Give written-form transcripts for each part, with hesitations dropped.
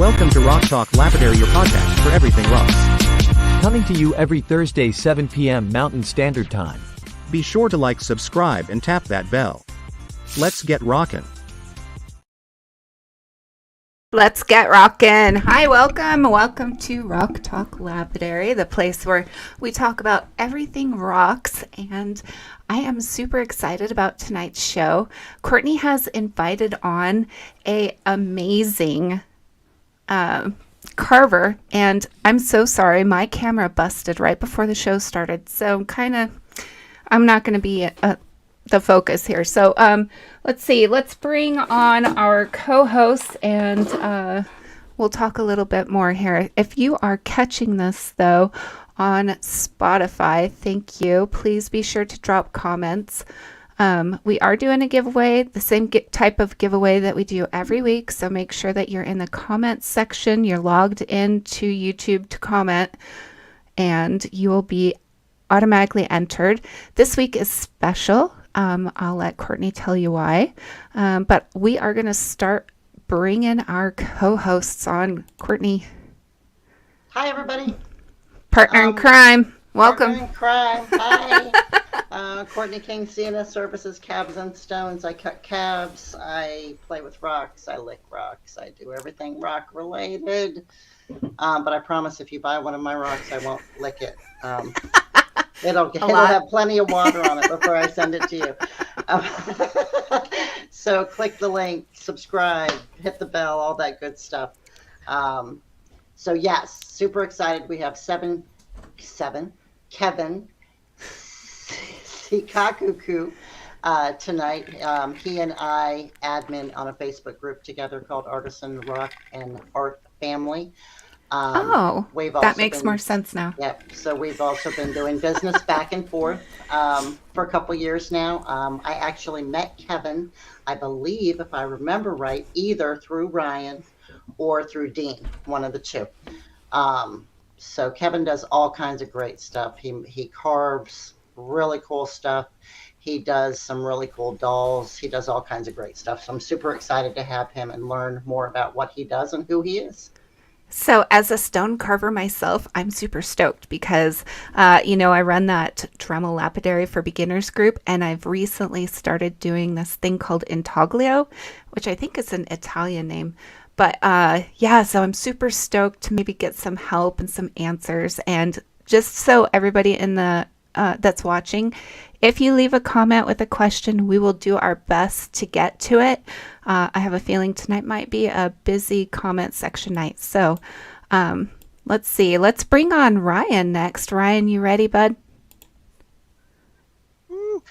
Welcome to Rock Talk Lapidary, your podcast for everything rocks. Coming to you every Thursday 7 p.m. Mountain Standard Time. Be sure to like, subscribe, and tap that bell. Let's get rockin'. Let's get rockin'. Hi, welcome to Rock Talk Lapidary, the place where we talk about everything rocks, and I am super excited about tonight's show. Courtney has invited on a amazing Carver, and I'm so sorry, my camera busted right before the show started, so I'm not going to be the focus here. So let's see. Let's bring on our co-hosts and we'll talk a little bit more here. If you are catching this, though, on Spotify, thank you. Please be sure to drop comments. We are doing a giveaway, the same type of giveaway that we do every week. So make sure that you're in the comments section. You're logged into YouTube to comment, and you will be automatically entered. This week is special. I'll let Courtney tell you why. But we are going to start bringing our co-hosts on. Courtney. Hi, everybody. Partner in crime. Welcome. Partner in crime. Hi. Courtney King, CNS Services, Cabs and Stones. I cut cabs. I play with rocks. I lick rocks. I do everything rock related. But I promise if you buy one of my rocks, I won't lick it. It'll have plenty of water on it before I send it to you. So click the link, subscribe, hit the bell, all that good stuff. So yes, super excited. We have Kevin Sekakuku tonight. He and I admin on a Facebook group together called Artisan Rock and Art Family. That makes more sense now. Yep. So we've also been doing business back and forth for a couple years now. I actually met Kevin, I believe, if I remember right, either through Ryan or through Dean, one of the two. So Kevin does all kinds of great stuff. He carves really cool stuff. He does some really cool dolls. He does all kinds of great stuff. So I'm super excited to have him and learn more about what he does and who he is. So as a stone carver myself, I'm super stoked because, I run that Dremel Lapidary for Beginners group, and I've recently started doing this thing called Intaglio, which I think is an Italian name. But so I'm super stoked to maybe get some help and some answers. And just so everybody in the that's watching, if you leave a comment with a question, we will do our best to get to it. I have a feeling tonight might be a busy comment section night. So let's see. Let's bring on Ryan next. Ryan, you ready, bud?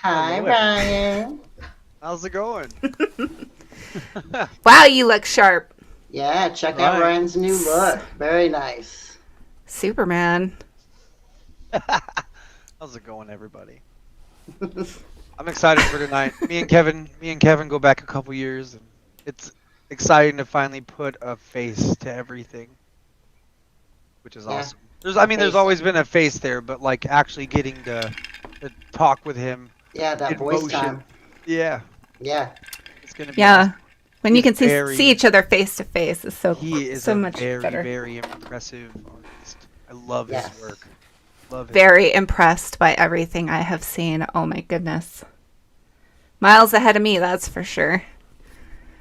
Hi, Ryan. How's it going? Wow, you look sharp. Yeah, check out Ryan's new look. Very nice. Superman. How's it going, everybody? I'm excited for tonight. Me and Kevin go back a couple years, and it's exciting to finally put a face to everything, which is awesome. There's always been a face there, but like actually getting to talk with him. Yeah, that voice motion. time. Yeah. It's gonna be awesome. When you can see each other face to face is he is so much very, better. very impressive artist. I love his work. Love it. Very impressed by everything I have seen. Oh my goodness. Miles ahead of me, that's for sure.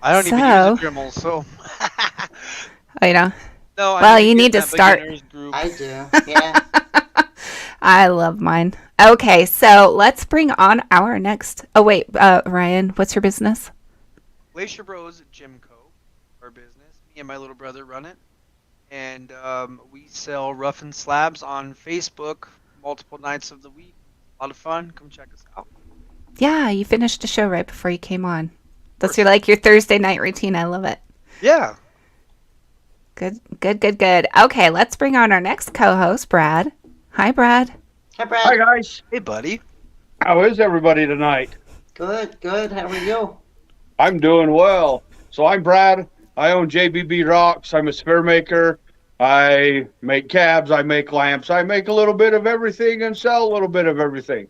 I don't even use a Dremel, so. I know. No, well, you need to start. I do, yeah. I love mine. Okay, so let's bring on our next. Oh, wait, Ryan, what's your business? Glacier Bros Gym Co., our business. Me and my little brother run it. And we sell rough and slabs on Facebook multiple nights of the week. A lot of fun. Come check us out. Yeah, you finished the show right before you came on. That's your Thursday night routine. I love it. Yeah. Good. Okay, let's bring on our next co-host, Brad. Hi, Brad. Hi, Brad. Hi, guys. Hey, buddy. How is everybody tonight? Good. How are you? I'm doing well. So I'm Brad. I own JBB Rocks. I'm a sphere maker. I make cabs. I make lamps. I make a little bit of everything and sell a little bit of everything.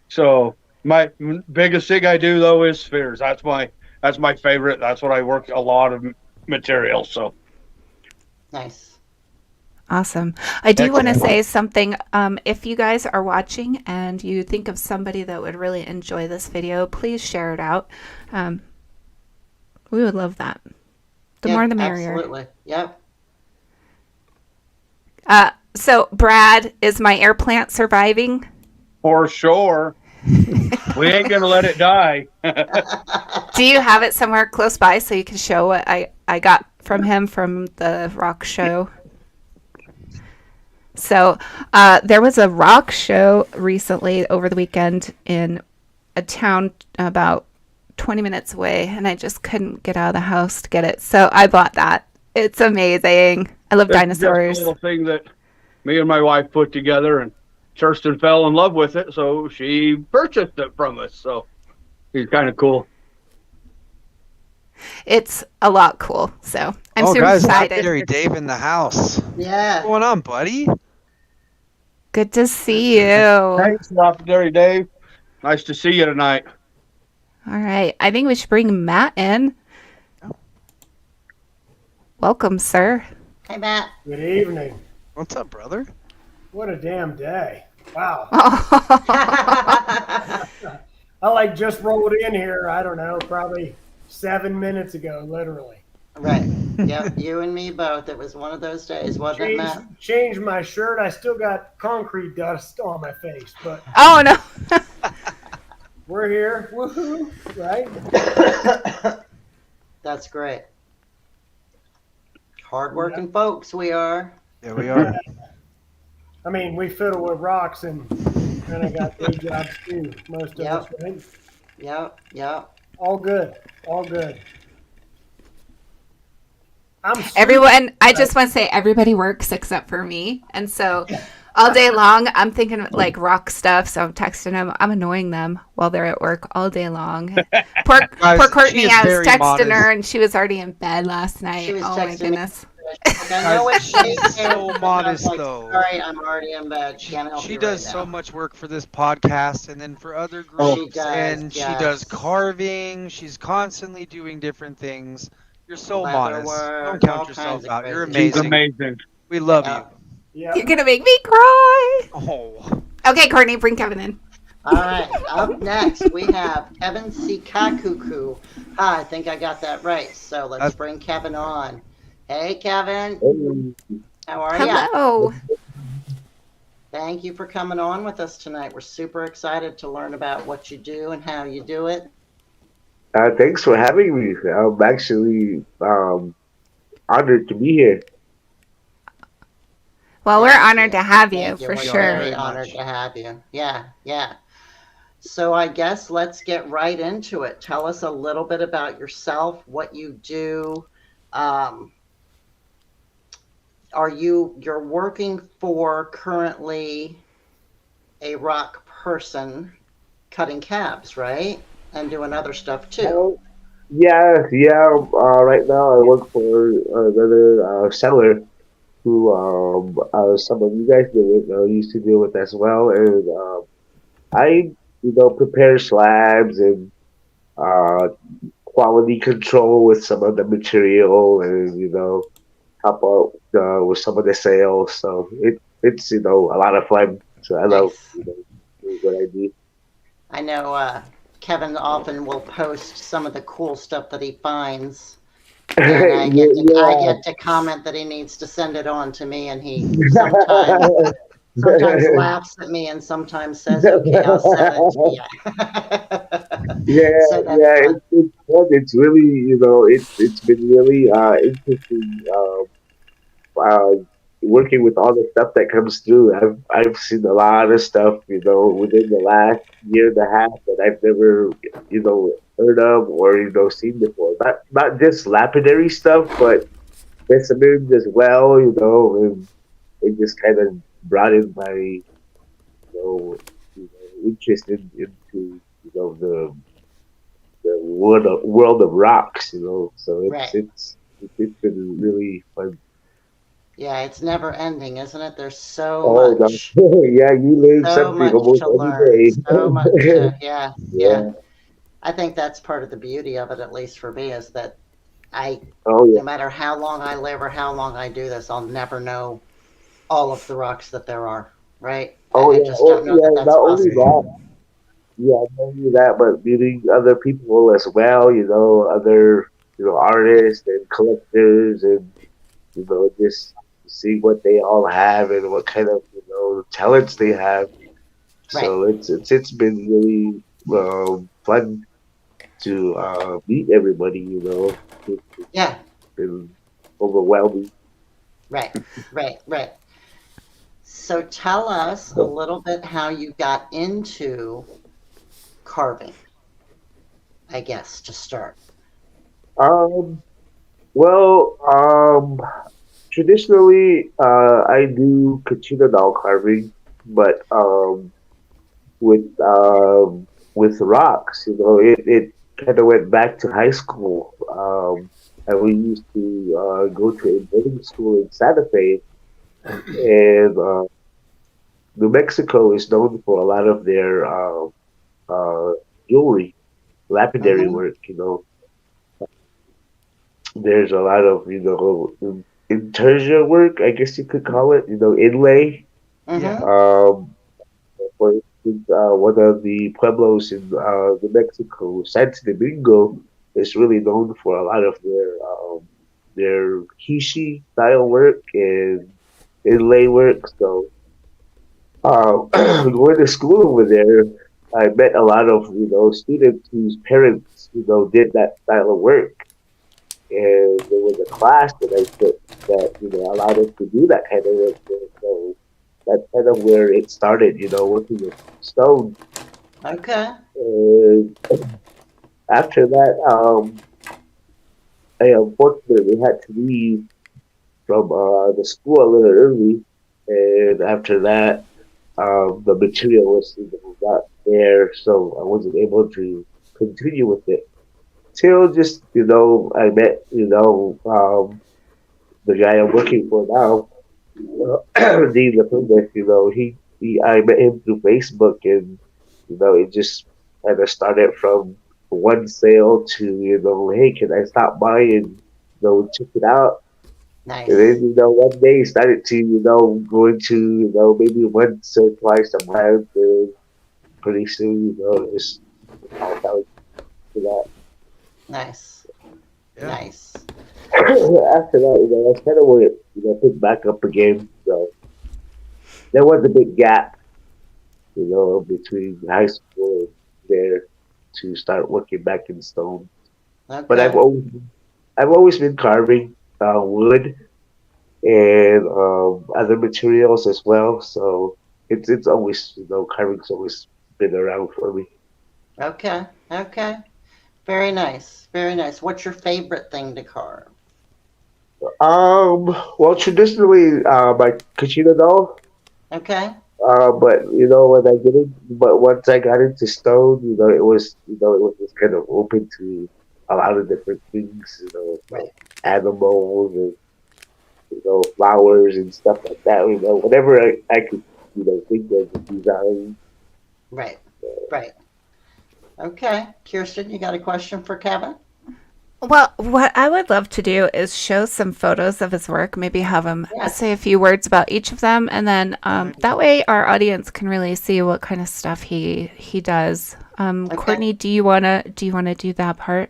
So my biggest thing I do, though, is spheres. That's my favorite. That's what I work a lot of material. So Nice. Awesome. I do want to Excellent. say something. If you guys are watching and you think of somebody that would really enjoy this video, please share it out. We would love that. The more the merrier. Absolutely. Yep. So, Brad, is my air plant surviving? For sure. We ain't gonna let it die. Do you have it somewhere close by so you can show what I got from him from the rock show? So there was a rock show recently over the weekend in a town about 20 minutes away, and I just couldn't get out of the house to get it. So I bought that. It's amazing. I love It's dinosaurs. just a little thing that me and my wife put together, and Kirsten fell in love with it, so she purchased it from us. So he's kind of cool. It's a lot cool. So I'm super guys, excited. Lapidary Dave in the house. Yeah. What's going on, buddy? Good to see you. Thanks, Lapidary Dave. Nice to see you tonight. All right. I think we should bring Matt in. Welcome, sir. Hey, Matt. Good evening. What's up, brother? What a damn day. Wow. Right. I just rolled in here, I don't know, probably 7 minutes ago, literally. Yep. You and me both. It was one of those days, wasn't it, Matt? Changed my shirt. I still got concrete dust on my face, but Oh, no. we're here. Woohoo. Right? That's great. Hardworking folks we are. Yeah, we are. I mean, we fiddle with rocks and I got day jobs too, most of us, right? Yep. All good. All good. Everyone, I just want to say everybody works except for me. And so all day long, I'm thinking of, like rock stuff. So I'm texting them. I'm annoying them while they're at work all day long. Poor Guys, Courtney, she is I was very texting modest. her and she was already in bed last night. She was Oh my texting me. goodness. I know what she's so modest, like, though. Sorry, I'm already in bed. Can't help She you does right so now. much work for this podcast and then for other She groups. does, And yes. she does carving. She's constantly doing different things. You're so Leather modest. work, Don't all count yourself kinds of out. You're crazy She's amazing. amazing. We love Yeah. you. Yeah. You're going to make me cry. Oh. Okay, Courtney, bring Kevin in. All right. Up next, we have Kevin Sekakuku. I think I got that right. So let's bring Kevin on. Hey, Kevin. How are you? Hello. Thank you for coming on with us tonight. We're super excited to learn about what you do and how you do it. Thanks for having me. I'm actually honored to be here. Well, we're honored to have you Thank for We're sure. very honored to have you. Yeah. So I guess let's get right into it. Tell us a little bit about yourself, what you do. You're working for currently a rock person cutting cabs, right? And doing other stuff too. Yeah. Right now I work for another seller who some of you guys used to deal with as well, and I prepare slabs and quality control with some of the material, and help out with some of the sales. So it's a lot of fun. So I love doing what I do. I know Kevin often will post some of the cool stuff that he finds. And I get to comment that he needs to send it on to me, and he sometimes laughs at me and sometimes says, "Okay, I'll send it to you." So that's fun. It's fun. It's really it's been really interesting working with all the stuff that comes through. I've seen a lot of stuff within the last year and a half that I've never heard of or seen before. Not just lapidary stuff, but specimens as well. And it just kind of broadened my interest into the world of rocks. So it's been really fun. Yeah, it's never ending, isn't it? There's so much. Yeah, you learn So something much almost to learn. every day. So much. Yeah. I think that's part of the beauty of it, at least for me, is that I, Oh yeah. no matter how long I live or how long I do this, I'll never know all of the rocks that there are, right? Oh I yeah. just Oh don't know that yeah. that's Not only possible. that. Yeah, not only that, but meeting other people as well. Other artists and collectors, and just see what they all have and what kind of talents they have. Right. So it's been really fun to meet everybody. It's Yeah. been overwhelming. Right. Right. Right. So tell us a So, little bit how you got into carving, I guess, to start. um, well, traditionally, I do kachina doll carving, but with with rocks, it kind of went back to high school. And we used to go to a boarding school in Santa Fe, and New Mexico is known for a lot of their uh, jewelry, lapidary Mm-hmm. work. There's a lot of interior work, I guess you could call it. Inlay. Yeah. Mm-hmm. Um, for instance, one of the pueblos in New Mexico, Santo Domingo, is really known for a lot of their kishi style work and inlay work. So, going to school over there, I met a lot of students whose parents did that style of work, and there was a class that I took that allowed us to do that kind of work. So that's kind of where it started, working with stone. Okay. And after that, I unfortunately had to leave from the school a little early, and after that, the material was not there, so I wasn't able to continue with it. Till just I met the guy I'm working for now, Dean Lapidary. He I met him through Facebook, and it just kind of started from one sale to hey, can I stop by and check it out? And then Nice. one day started to going to maybe once or twice a month, and pretty soon it's all down to that. Nice. Yeah. Nice. After that, that's kind of where it picked back up again. So there was a big gap, between high school and there to start working back in stone. But Okay. I've always been carving wood and other materials as well. So it's always carving's always been around for me. Okay. Okay. Very nice. Very nice. What's your favorite thing to carve? Well, traditionally, my Kachina doll. Okay. But when but once I got into stone, it was just kind of open to a lot of different things, Right. animals and flowers and stuff like that. Whatever I could think of the design. Right. Right. Okay. Kirsten, you got a question for Kevin? Well, what I would love to do is show some photos of his work, maybe have him say a Yes. few words about each of them, and then Good that idea. way our audience can really see what kind of stuff he does. Okay. Courtney, do you wanna do that part?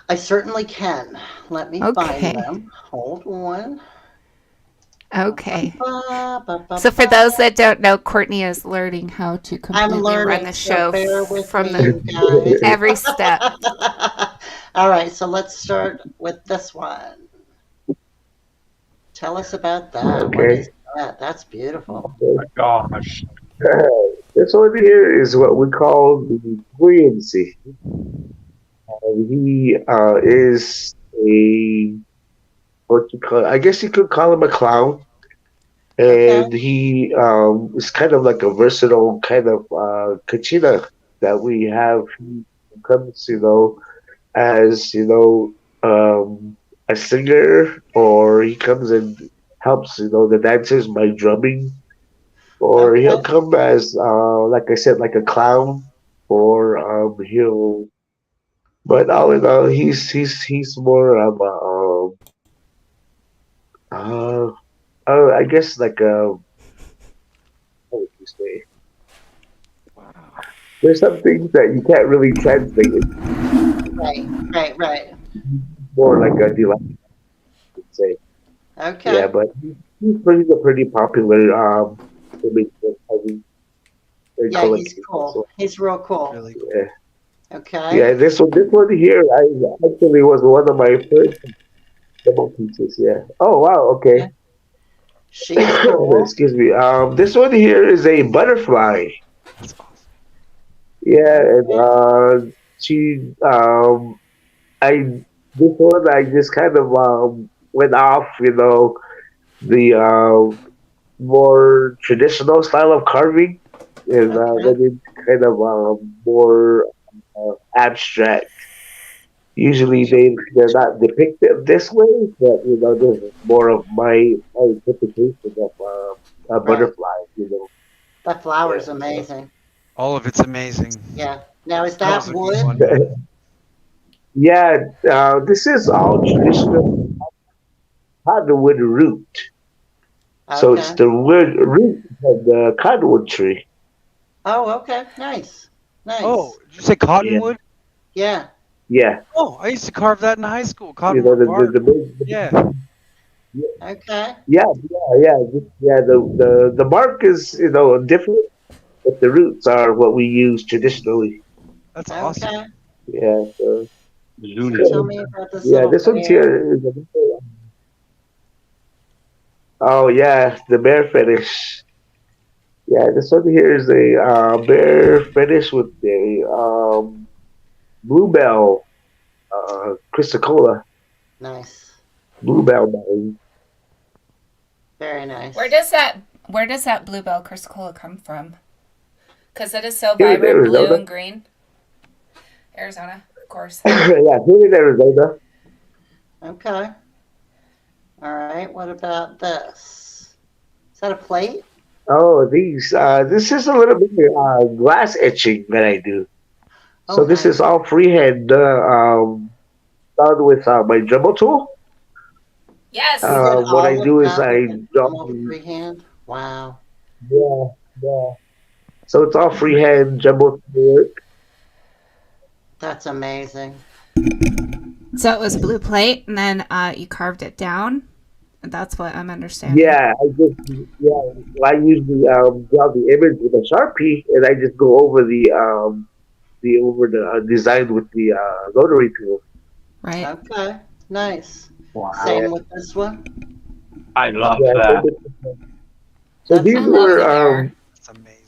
I certainly can. Let me find Okay. them. Hold on. Ba, ba, Okay. ba, ba, ba, So for ba. those that don't know, Courtney is learning how to I'm completely run learning, the so show bear with from me, the you guys. every step. All right, so let's start with this one. Tell us about that. What Okay. is that? That's beautiful. My gosh. This one here is what we call the buoyancy. He is a what you call I guess you could call him a clown, Okay, and he is kind of like a versatile kind of kachina that we have. He comes, as a singer, or he comes and helps the dancers by drumming, or okay, he'll come as like I said, like a clown, or he'll But all in all, he's more of I guess like how would you say? There's some things that you can't really translate. It's Right. more like a delight, I would say. Yeah, Okay. but he's a pretty popular image of having very Yeah, he's collecting. cool. So He's real cool. Really cool. yeah, Okay. this one here, I actually was one of my first demo pieces. Yeah. Oh wow. Yeah. Okay. She's cool. Excuse me. This one here is a butterfly. That's awesome. Yeah, and Okay. she I this one I just kind of went off, the more traditional style of carving, and Okay. went into kind of more abstract. Usually they're not depicted this way, but this is more of my interpretation of a Right. butterfly. That Yeah. flower's amazing. All of it's amazing. Yeah. Now, is That that was a good wood? one. Yeah, this is all traditional cottonwood root. So it's Okay. the wood root of the cottonwood tree. Oh, okay. Nice. Oh, Nice. did you say Yeah, cottonwood? Yeah. yeah. Oh, I used to carve that in high school. You know Cottonwood the bark. the, the, big- Yeah. Okay. the bark is different, but the roots are what we use traditionally. That's awesome. Okay. Yeah. So, So tell me about this yeah, little this one's bear. here is oh yeah, the bear fetish. Yeah, this one here is a bear fetish with a bluebell chrysocolla, Nice. bluebell berry. Very nice. Where does that bluebell chrysocolla come from? Because it is so Here in vibrant blue Arizona. and green. Arizona, of course. Yeah, here in Arizona. Okay. All right. What about this? Is that a plate? Oh, this is a little bit glass etching that I do. Oh, So this is nice. all freehand done with my Dremel tool. You Yes. did What I all of do is that with I the draw normal freehand? Wow. yeah, yeah. So it's all freehand Dremel work. That's amazing. So it was blue plate, and then you carved it down. That's what I'm understanding. Yeah, I usually draw the image with a Sharpie, and I just go over the design with the rotary tool. Right. Okay. Nice. Wow. Same with this one. I love Yeah, that. so That's I love the bear. That's amazing.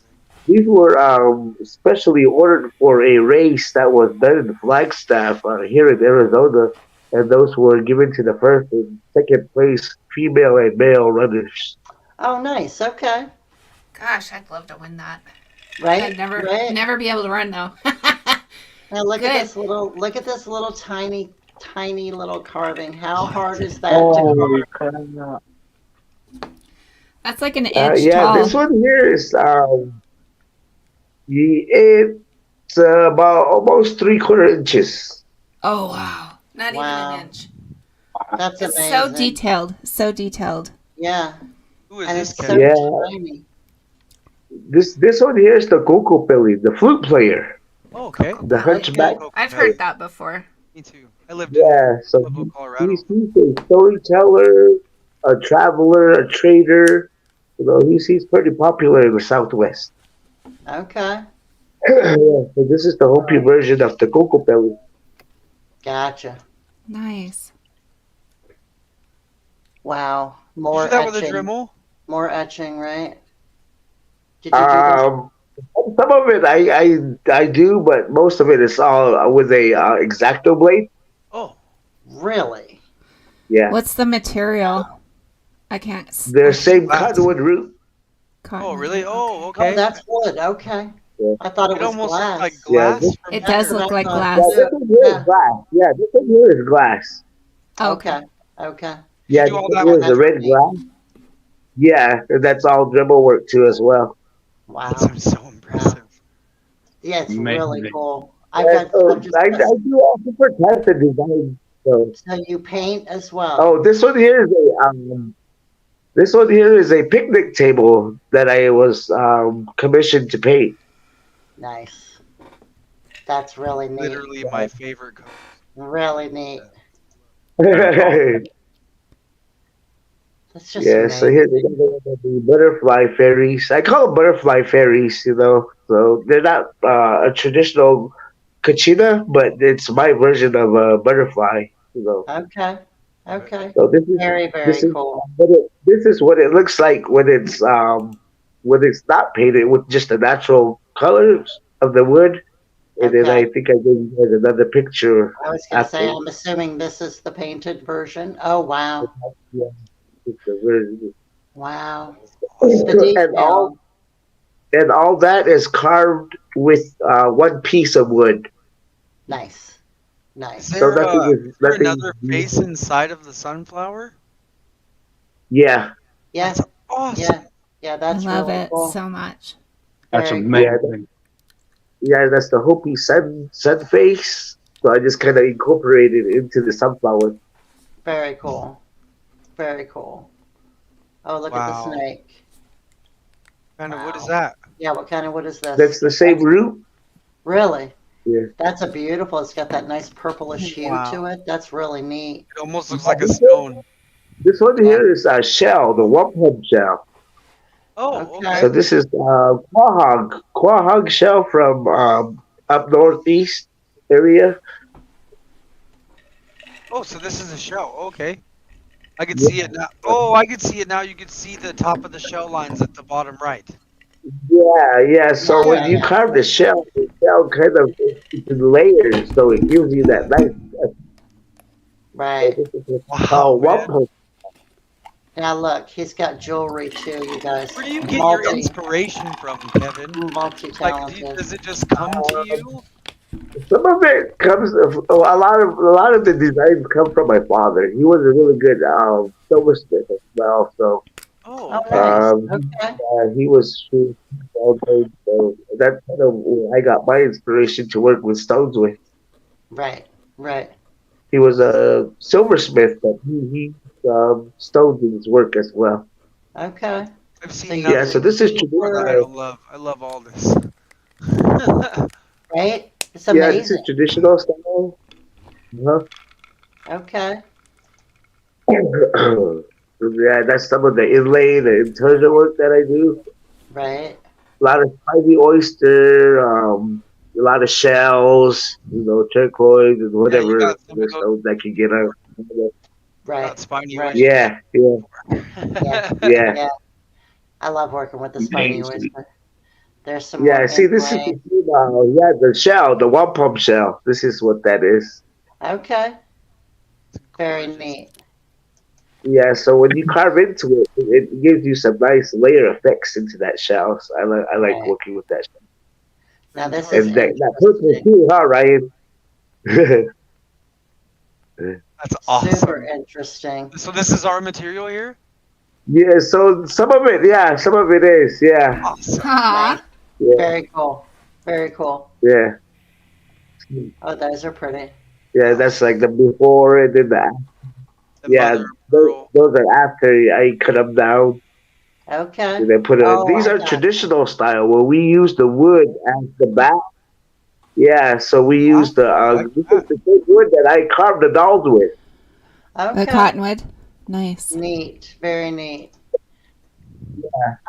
these were specially ordered for a race that was done in Flagstaff here in Arizona, and those were given to the first and second place female and male runners. Oh, nice. Okay. Gosh, I'd love to win that. Right. I'd never Right. never be able to run though. Now look at Good. this little. Look at this little tiny little carving. How hard is that to Holy carve? crap. That's like an inch Yeah, tall. this one here is it's about almost 3/4 inches. Oh wow. Not Wow. even an inch. That's It's amazing. so detailed. So detailed. Yeah, Who is and this it's so Kevin? Yeah. tiny. This one here is the Coco Pilly, the flute player, Oh, okay. the hunchback. I've heard that before. Me too. I lived in Yeah, so Pueblo, Colorado. he's a storyteller, a traveler, a trader. He's pretty popular in the Southwest. Okay, Yeah, so this is the Hopi version of the Coco Belly. gotcha. Nice. Wow, Did you more do that with a etching. Dremel? More etching, right? Did you do this? Some of it I do, but most of it is all with a X-Acto blade. Oh, Really? Yeah, What's the material? I can't. the same glass. cottonwood root. oh, really? Oh, Oh, okay. that's wood. Okay. Yeah. I thought it It was almost glass. looks like Yeah, glass this- from It here. does look like Yeah, Yeah, glass. this one here Yeah. is glass. Yeah, this one here is glass. Okay. Okay. Yeah, do this all one that here with is the red measuring glass. Yeah, and that's all dribble work too as well. Wow. That sounds so impressive. Yeah, it's really Amazing. cool. I've got. So I'm just. I do all different types of designs. So, So you paint as well. oh, this one here is a picnic table that I was commissioned to paint. Nice. That's really neat. Literally my favorite color. Really neat. Yeah, That's just so amazing. here they got the butterfly fairies. I call them butterfly fairies, you know. So they're not a traditional kachina, but it's my version of a butterfly, you know. Okay. Okay. So Very, this very is cool. this is what it looks like when it's not painted with just the natural colors of the wood. And then Okay. I think I gave you guys another picture I was going to say, after. I'm assuming this is the painted version. Oh, wow. Yeah, it's the version. Wow. The and all detail. and all that is carved with one piece of wood. Nice. Is Nice. So there, nothing is there nothing. another face inside of the sunflower? Yeah, Yeah. That's awesome. Yeah. Yeah. I That's love really it cool. so much. That's Very amazing. yeah, that's the Hopi sun face. So I just kind of incorporated it into the sunflower. Very cool. Very cool. Oh, look at the Wow. snake. Kind of, what is Wow. that? Yeah. What kind of wood is this? That's the same root. Really? Yeah. That's a beautiful. It's got that nice purplish hue Wow. to it. That's really neat. It almost looks like a stone. This one here is a shell, the wampum shell. Oh, Okay. okay. So this is quahog shell from up northeast area. Oh, so this is a shell. Okay. I can see it now. Oh, I can see it now. You can see the top of the shell lines at the bottom right. Yeah. So when you Yeah. carve the shell kind of into layers, so it gives you that nice. Right. This is Wow, man. wampum. Now look, he's got jewelry too, you guys. Where do you get your inspiration from, Kevin? Like, Multi-talented. does it just come to you? Some of it comes. A lot of the designs come from my father. He was a really good silversmith as well. So Oh, Oh, okay. nice. Okay. he was all day. So that's kind of where I got my inspiration to work with stones with. Right. Right. He was a silversmith, but he stones in his work as well. Okay. I've seen Yeah, nothing so this is more that I traditional. don't love. I love all this. Right. It's Yeah, this is amazing. traditional style. Okay. Yeah, that's some of the inlay, the internal work that I do. Right. A lot of spiny oyster, a lot of shells, turquoise and Yeah, you whatever got some of other those. stones that can get out. Right. Got spiny Right. oysters. Yeah. Yeah. Yeah. I love working with the spiny oyster. There's some Yeah, more see, this is inlay. the shell, the wampum shell. This is what that is. Okay. Very Gorgeous. neat. Yeah, so when you carve into it, it gives you some nice layer effects into that shell. So I like Right. working with that shell. Now this is And that purple interesting. too, huh, Ryan? That's awesome. Super interesting. So this is our material here? Yeah, so some of it is, yeah. Awesome. Aw. Yeah, Very cool. Very cool. yeah. Oh, those are pretty. Yeah, that's like the before and then the after. The Yeah, mother of pearl. those are after I cut them down Okay. and then put it. Oh, These I are got it. traditional style where we use the wood as the back. Yeah, so we use the like this that. is the same wood that I carved the dolls with. The Okay. cottonwood. Nice. Neat. Very neat.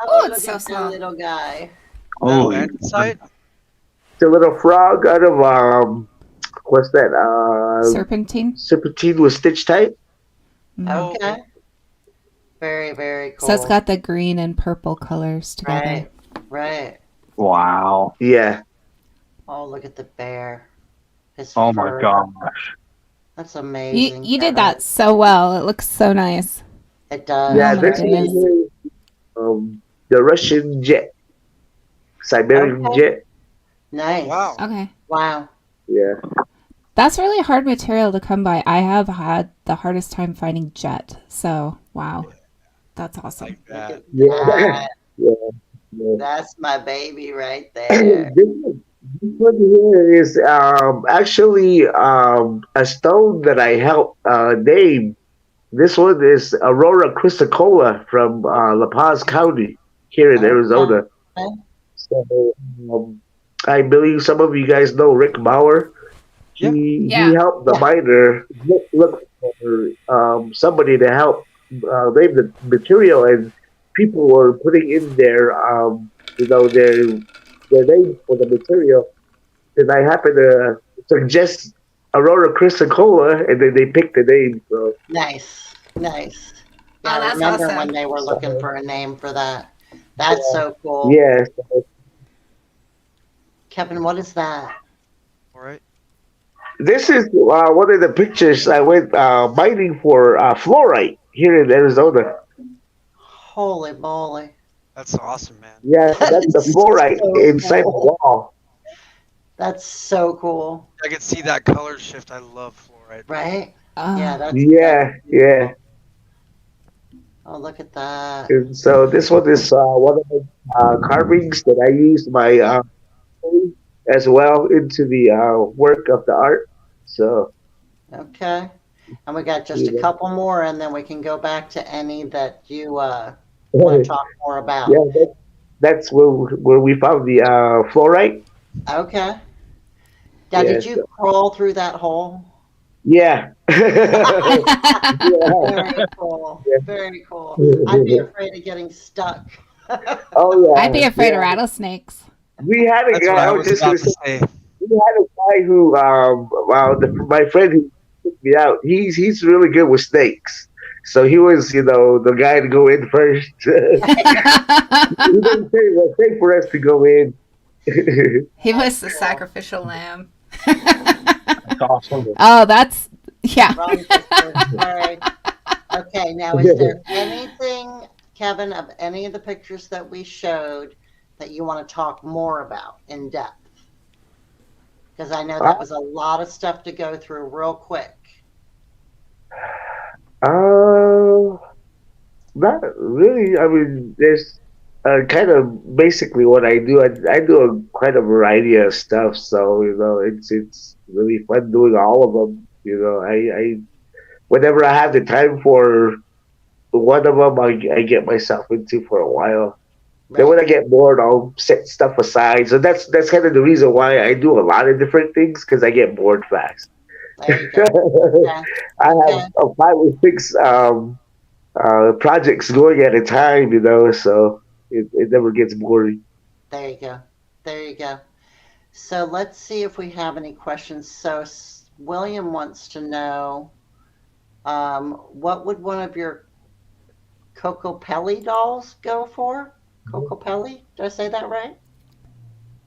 Oh, look it's so at that small. little guy. Oh, Andesite? It's a little frog out of what's that? Serpentine. Serpentine with stitch type. Oh, Okay. Very, very cool. So it's got the green and purple colors together. Right. Right. wow. Yeah. Oh, look at the bear. His Oh fur. my gosh. That's You amazing. you did Kevin. that so well. It looks so nice. It does. Yeah, Oh my this goodness. is the Russian jet, Siberian Okay. jet. Nice. wow. Okay. Wow. Yeah. That's really hard material to come by. I have had the hardest time finding jet. So, wow. That's awesome. Like Look that. at Yeah. that. Yeah. Yeah. That's my baby right there. This This one here is actually a stone that I helped name. This one is Aurora Chrysocolla from La Paz County here in Okay. Arizona. So I believe some of you guys know Rick Bauer. Yeah. He Yeah. helped the Yeah. miner look for somebody to help name the material, and people were putting in their names for the material. And I happened to suggest Aurora Chrysocolla, and then they picked the name. So, Nice. Nice. Yeah, Oh, I that's remember when awesome. they were looking so for a name for that. That's so cool. yeah. Kevin, what is that? All right. This is one of the pictures I went mining for fluorite here in Arizona. Holy moly. That's awesome, man. Yeah, That that's the is fluorite so inside the cool. wall. That's so cool. I can see that color shift. I love fluorite. Right? Yeah, Oh, that's Yeah, yeah. beautiful. Oh, look at that. And so this one is one of the carvings that I used my as well into the work of the art. So Okay. And we got just a you couple more, and then we can go back to any that you want to know, talk more yeah, about. that's where we found the fluorite. Okay. Now, Yeah, did you crawl through that hole? yeah, yeah. Very cool. Very cool. I'd be Yeah. afraid of getting stuck. Oh I'd be yeah, afraid of yeah. rattlesnakes. We had a That's what guy. I I was was just gonna about to say say. we had a guy who my friend who took me out. He's really good with snakes. So he was, the guy to go in first. He didn't say it was safe for us to go in. He was the sacrificial lamb. That's awesome. Oh, that's yeah. Wrong picture. Sorry. Okay, now is there anything, Kevin, of any of the pictures that we showed that you want to talk more about in depth? Because I know Uh, that was a lot of stuff to go through real quick. uh, Not really. I mean, there's kind of basically what I do. I do quite a variety of stuff, so it's really fun doing all of them. I whenever I have the time for one of them, I get myself into for a while. Then when Right. I get bored, I'll set stuff aside. So that's kind of the reason why I do a lot of different things because I get bored fast. There you go. Okay. I have Okay. 5 or 6 projects going at a time, so it never gets boring. There you go. There you go. So let's see if we have any questions. So William wants to know, what would one of your Cocopelli dolls go for? Cocopelli? Did I say that right?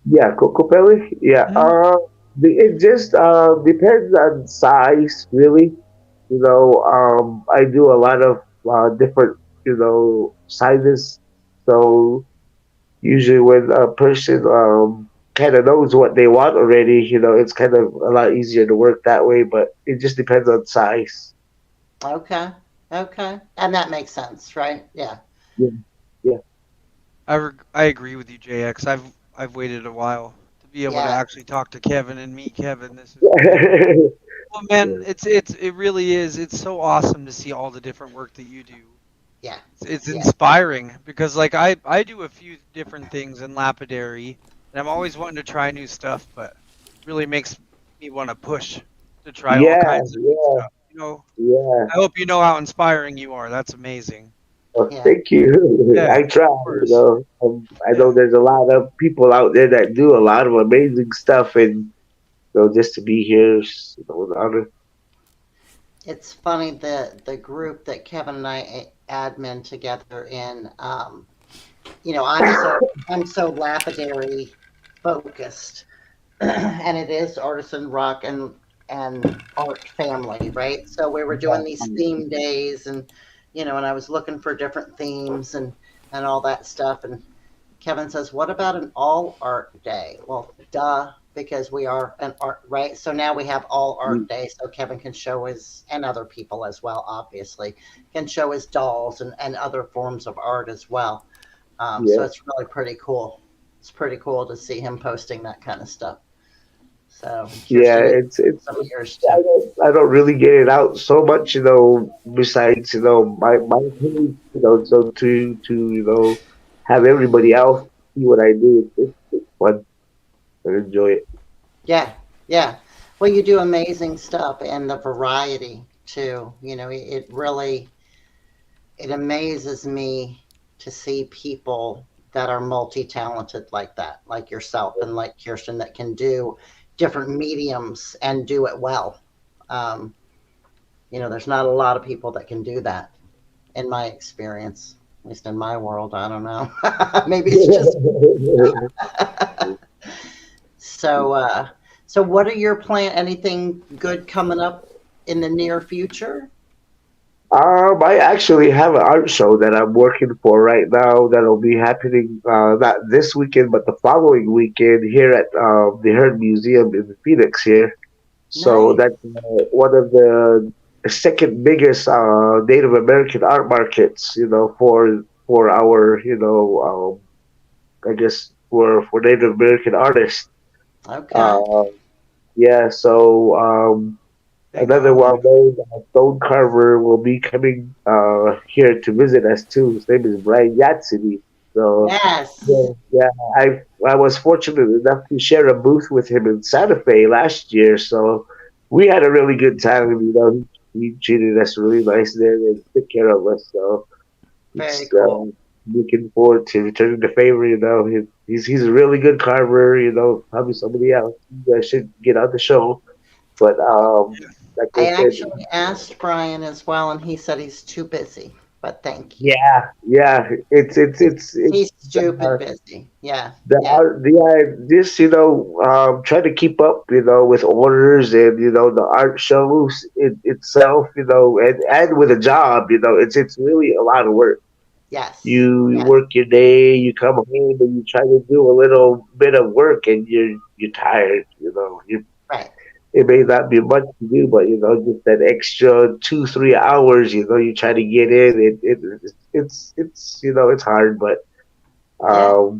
Yeah, Coco Pelli. Yeah, Mhm. it just depends on size, really. I do a lot of different sizes. So usually when a person kind of knows what they want already, it's kind of a lot easier to work that way. But it just depends on size. Okay. Okay. And that makes sense, right? Yeah. Yeah, yeah. I agree with you, JX. I've waited a while to be able to Yeah. actually talk to Kevin and meet Kevin. This is great. Well, man, it really is. It's so awesome to see all the different work that you do. Yeah. It's Yeah. inspiring because like I do a few different things in Lapidary, and I'm always wanting to try new stuff, but it really makes me want to push to try all Yeah, kinds of new yeah, stuff. yeah. I hope you know how inspiring you are. That's amazing. Well, Yeah. thank you. Yeah, I try, of course. I know Yeah. there's a lot of people out there that do a lot of amazing stuff, and just to be here is an honor. It's funny the group that Kevin and I admin together in. I'm so lapidary focused, and it is artisan rock and art family, right? So we were doing these theme days, and I was looking for different themes and all that stuff, and Kevin says, "What about an all art day?" Well, duh, because we are an art, right? So now we have all art Mm, day, so Kevin can show his, and other people as well, obviously, can show his dolls and other forms of art as well. So yeah, it's really pretty cool. it's pretty cool to see him posting that kind of stuff. So Yeah, it's some of yours I too. don't really get it out so much, besides, my page, so to have everybody else see what I do. It's fun. I enjoy it. Yeah, yeah. Well, you do amazing stuff, and the variety too. It amazes me to see people that are multi-talented like that, like yourself and like Kirsten, that can do different mediums and do it well. There's not a lot of people that can do that, in my experience, at least in my world. I don't know. Maybe it's just so. What are your plan? Anything good coming up in the near future? I actually have an art show that I'm working for right now that'll be happening not this weekend, but the following weekend here at the Herd Museum in Phoenix here. So Nice. that's one of the second biggest Native American art markets, for our, I guess for Native American artists. Okay. Yeah, so another well-known stone carver will be coming here to visit us too. His name is Brian Yatsini. So Yes. yeah, I was fortunate enough to share a booth with him in Santa Fe last year. So we had a really good time. He treated us really nice there and took care of us. So Very it's, cool. looking forward to returning the favor. He's a really good carver. Probably somebody else you guys should get on the show. But like I I said, actually asked Brian as well, and he said he's too busy. But thank you. yeah, it's He's stupid busy. Yeah. the Yeah. art, just trying to keep up, with orders and the art shows itself, and with a job, it's really a lot of work. Yes. You Yes. work your day, you come home, and you try to do a little bit of work, and you're tired. Right. It may not be much to do, but just that extra 2-3 hours, you try to get in. It's hard, but Yeah.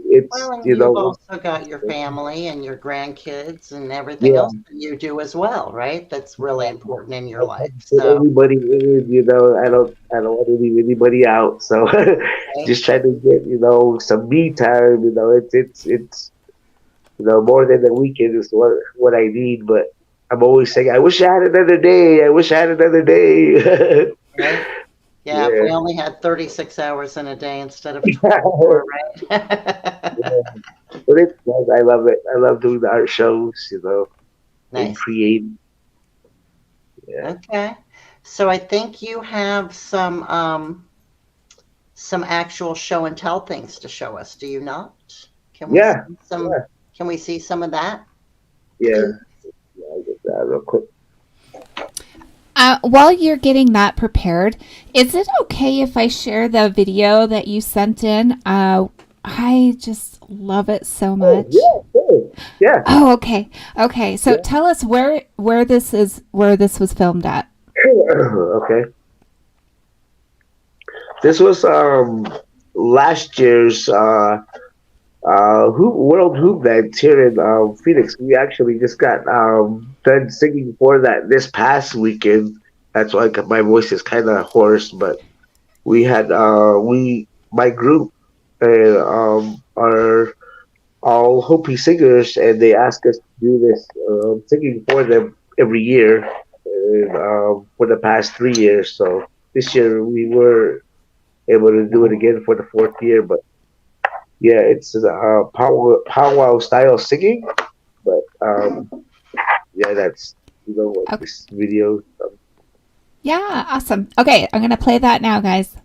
it's Well, and you've also got your family and your grandkids and everything yeah. else that you do as well, right? That's really important in your life. Put So, anybody in, I don't want to leave anybody out. So okay. just trying to get some me time. It's more than a weekend is what I need. But I'm always saying, I wish I had another day. I wish I had another day. Right? Yeah, if Yeah. we only had 36 hours in a day instead of 24, right? But it's nice. I love it. I love doing the art shows, and Nice. creating. Yeah. Okay. So I think you have some actual show and tell things to show us, do you not? Can we Yeah. see some Yeah. Can we see some of that? Yeah. I'll get that real quick. While you're getting that prepared, is it okay if I share the video that you sent in? I just love it so much. Yeah. Sure. Yeah. Oh, okay. Okay. So Yeah. tell us where this was filmed at. Okay. This was last year's World Hoop Night here in Phoenix. We actually just got done singing for that this past weekend. That's why my voice is kind of hoarse. But we had my group are all Hopi singers, and they asked us to do this singing for them every year for the past 3 years. So this year we were able to do it again for the 4th year. But yeah, it's powwow style singing. But yeah, that's what Okay. this video. Yeah, awesome. Okay, I'm gonna play that now, guys.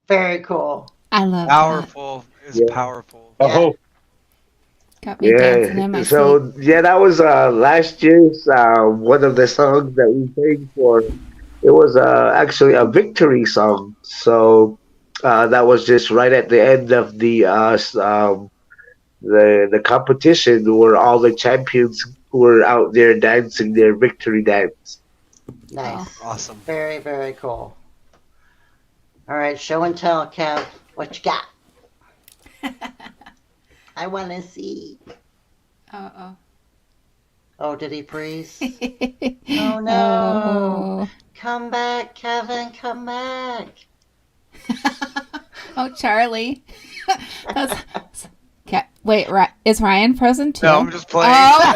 Very cool. I love that. Powerful. It's Yeah. powerful. Oh, Got me dancing in my Yeah. sleep. So yeah, that was last year's one of the songs that we sang for. It was actually a victory song. So that was just right at the end of the competition where all the champions were out there dancing their victory dance. Nice. Awesome. Very, very cool. All right, show and tell, Kev. What you got? I want to see. Uh-oh. Oh, did he freeze? Oh, no. Oh. Come back, Kevin. Come back. Oh, Charlie. That's... Wait, is Ryan frozen too? No, I'm just playing. Oh.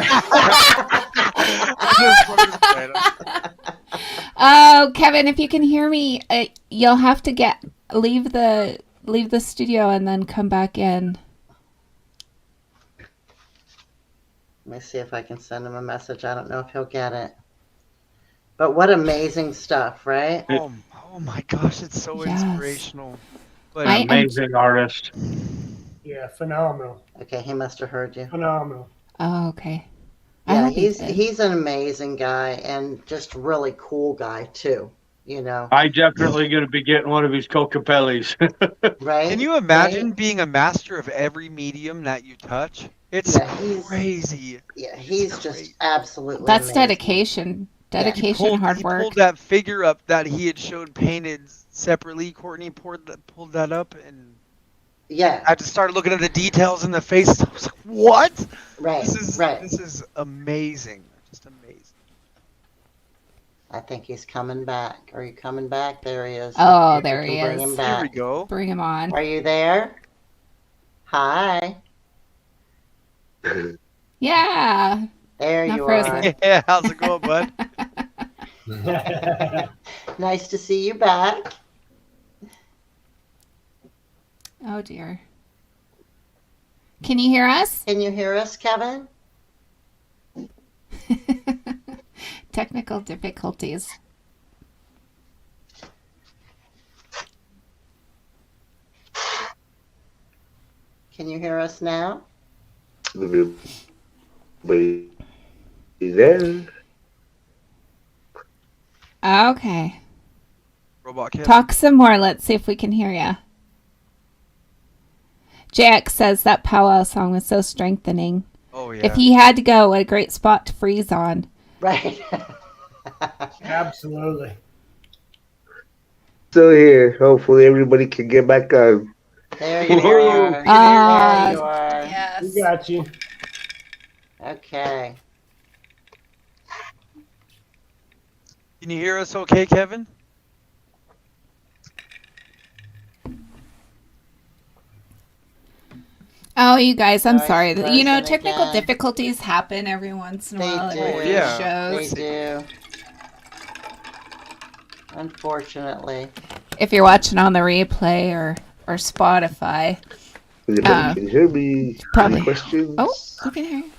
I'm just playing. Oh, Kevin, if you can hear me, you'll have to leave the studio and then come back in. Let me see if I can send him a message. I don't know if he'll get it. But what amazing stuff, right? Oh my gosh, it's so Yes. inspirational. But I am- amazing artist. Yeah, phenomenal. Okay, he must have heard you. Phenomenal. Oh, okay. I Yeah, hope he did. he's an amazing guy and just really cool guy too. You know, I definitely going to be getting one of his Cocapellis. right? can you imagine Right? being a master of every medium that you touch? It's Yeah, crazy. Yeah, he's great. just absolutely That's amazing. dedication. Dedication, hard He work. pulled that figure up that he had showed painted separately. Courtney pulled that up, and Yeah, I just started looking at the details in the faces. I was like, "What? right, This right. is amazing. Just amazing." I think he's coming back. Are you coming back? There he is. Oh, If you there can he bring is. him Here we back. go. Bring him on. Are you there? Hi. Yeah. There Not you frozen. Yeah, how's it going, bud? are. Nice to see you back. Oh, dear. Can you hear us? Can you hear us, Kevin? Technical difficulties. Can you hear us now? Everybody there? Okay. Robot Kevin. Talk some more. Let's see if we can hear you. JX says that powwow song was so strengthening. Oh yeah. If he had to go, what a great spot to freeze on. Right. Absolutely. Still here. Hopefully everybody can get back on. There you Woohoo. are. There you are. Yes. We got you. Okay. Can you hear us okay, Kevin? Oh, you guys, I'm Nice sorry. You know, person technical again. difficulties happen every once in a They while do. at Yeah. They shows. do. Unfortunately. If you're watching on the replay or Spotify. Anybody can hear me? probably- Any questions? Oh, we can hear you.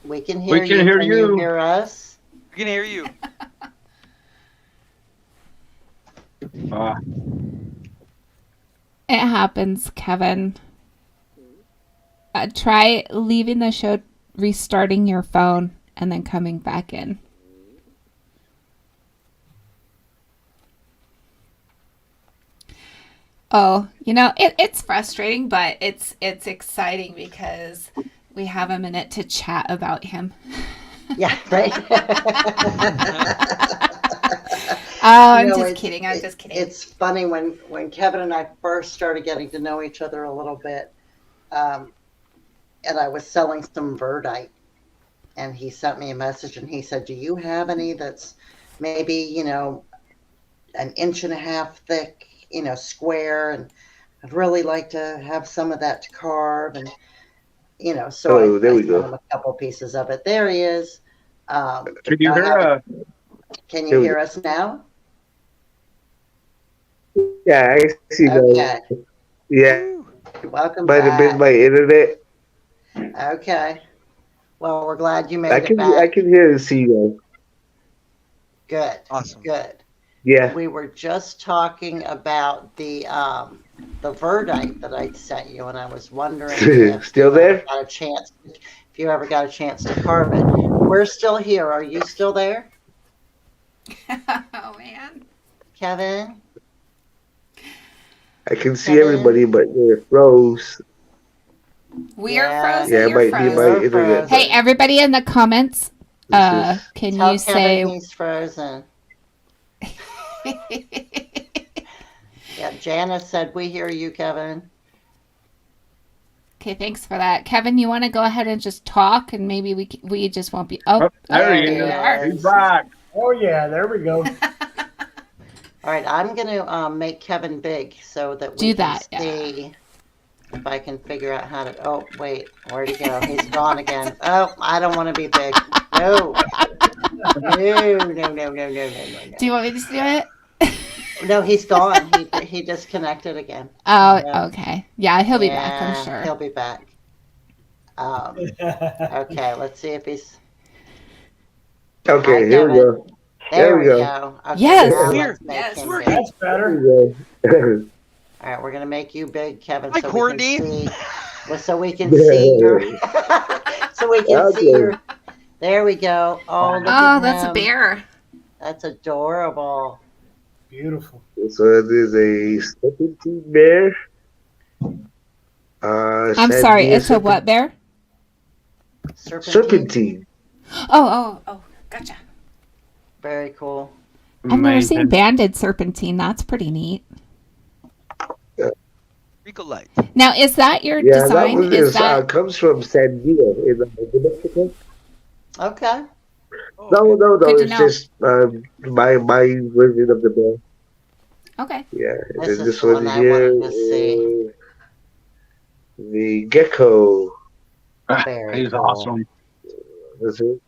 We can hear We can you. hear Can you. you hear us? We can hear you. It happens, Kevin. Try leaving the show, restarting your phone, and then coming back in. Oh, it's frustrating, but it's exciting because we have a minute to chat about him. Yeah, right. Oh, I'm just kidding. I'm just kidding. It's funny when Kevin and I first started getting to know each other a little bit, and I was selling some verdite, and he sent me a message and he said, "Do you have any that's maybe an inch and a half thick, square, and I'd really like to have some of that to carve." And so There I we sent go. him a couple pieces of it. There he is. Can you hear? Can you hear us now? Yeah, I see Okay. that. Yeah, Welcome might have been back. my internet. Okay. Well, we're glad you made I it back. can hear and see you. Good. Awesome. Good. Yeah. We were just talking about the verdite that I sent you, and I was wondering if Still there? if you ever got a chance to carve it. We're still here. Are you still there, Oh man. Kevin? I can see Kevin? everybody, but it froze. We're Yeah. frozen. Yeah, it You're might be my frozen. You're internet. Hey, everybody in the comments, This is- can Tell you Kevin say he's frozen. Yeah, Janice said we hear you, Kevin. Okay, thanks for that. Kevin, you want to go ahead and just talk, and maybe we just won't be. Oh, there he you is. are. He's back. Oh yeah, there we go. All right, I'm going to make Kevin big so that we Do can that, yeah. see if I can figure out how to. Oh, wait, where'd he go? He's gone again. Oh, I don't want to be big. No. No. Do you want me to do it? No, he's gone. He disconnected again. Oh, Yeah. okay. Yeah, he'll be back, I'm Yeah, sure. He'll be back. Okay, let's see if he's. Okay, Hi, here we Kevin. go. There we go. Okay, Yes. now Here. let's make Yes. him We're big. That's Here better. we go. All right, we're gonna make you big, Kevin, Hi, so Courtney. we can see. Well, so we can see your. So we can see Okay. your. There we go. Oh, look Oh, at that's a him. bear. That's adorable. Beautiful. So it is a serpentine bear. I'm sorry, it's a what bear? Serpentine. Oh, gotcha. Very cool. I've never seen banded serpentine. That's pretty neat. Rico Light. Now, is that your Yeah, design? that Is that comes from San Diego in Mexico. Okay. No, Good to it's know. just my version of the bear. okay? Yeah, and This then is this the one one I here wanted to see. is the gecko. Very He's cool. awesome. That's it.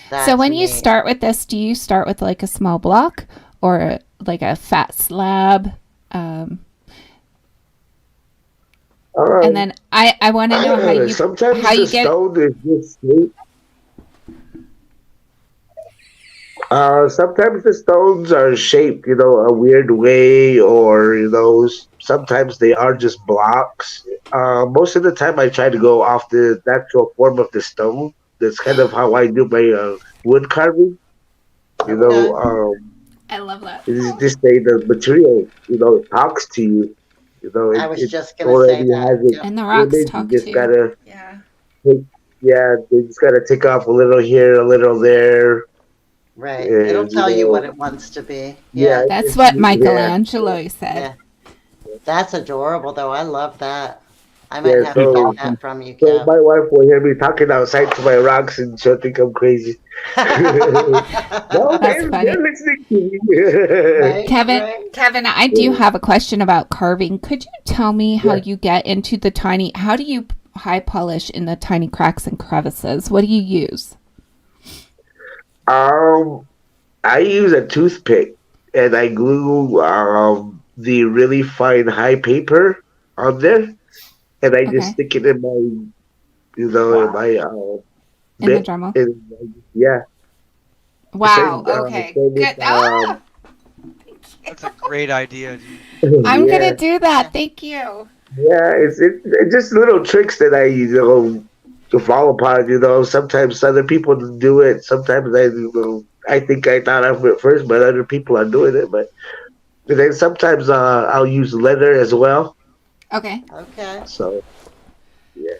That's So when you neat. start with this, do you start with like a small block or like a fat slab? And then I want to know how sometimes how the you get. stone is just straight. Sometimes the stones are shaped, a weird way, or sometimes they are just blocks. Most of the time, I try to go off the natural form of the stone. That's kind of how I do my wood carving. I love that. It's just the material, talks to you. I was it just gonna say already that. has it. And the rocks image. talk You just too. gotta, Yeah. they just gotta take off a little here, a little there. Right. And, It'll tell you what it wants to be. Yeah. That's what Michelangelo said. Yeah. That's adorable, though. I love that. I might Yeah, have so- to get that from you, So Kev. my wife will hear me talking outside to my rocks, and she'll think I'm crazy. No, That's funny. they're listening to me. Right, Kevin, right. Kevin, I do have a question about carving. Could you tell me how Yeah. you get into how do you high polish in the tiny cracks and crevices? What do you use? I use a toothpick, and I glue the really fine high paper on there, and I just Okay. stick it in my, in my In the bit. Dremel? And, yeah. Wow. Same, Okay. same with, Good. Ah! That's a great idea, dude. I'm yeah. gonna do that. Thank you. Yeah, it's just little tricks that I to fall upon. Sometimes other people do it. Sometimes I think I thought of it first, but other people are doing it. But And then sometimes I'll use leather as well. Okay. Okay. So yeah.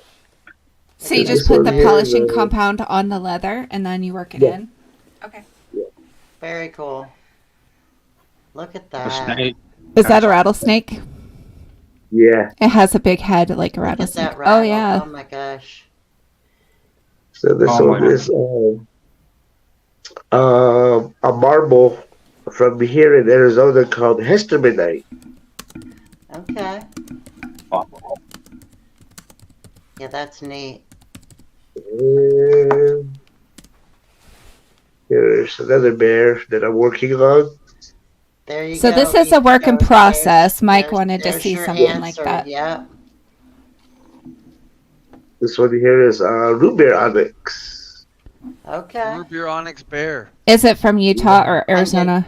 So you And just this put one the here polishing is, compound on the leather and then you work it Yeah. in? Okay. Very cool. Look at A that. snake. Is that a rattlesnake? yeah. It has a big head like a Look at rattlesnake. that Oh rattle. yeah. Oh my gosh. So this Oh my one is a marble from here in Arizona called Hestermanite. Okay. God. Yeah, that's neat. And here's another bear that I'm working on. There you So go. this is a work in There's- process. Mike there's- wanted to there's see your something like answer. that. Yep. This one here is root beer onyx. Okay. Root beer onyx bear. Is it from Utah or Arizona?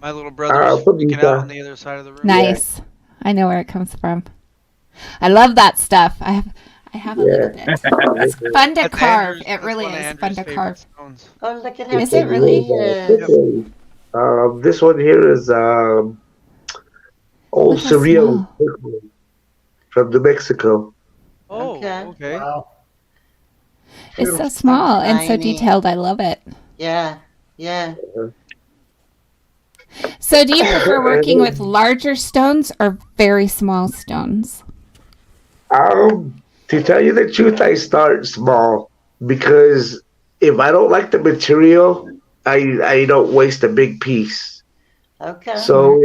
My little brother's From freaking Utah. out on the other side of the room. Nice. I know where it comes from. I love that stuff. I have a little bit. It's fun to That's carve. Andrew's- It that's really one of is Andrew's fun to favorite carve. stones. Oh, look at how Is it big really? is. This one here is old Look how surreal small. from New Mexico. Oh, Okay. okay. Wow. It's so Beautiful. small and so Tiny. detailed. I love it. Yeah. Yeah. So do you prefer working with larger stones or very small stones? To tell you the truth, I start small because if I don't like the material, I don't waste a big piece. Okay. So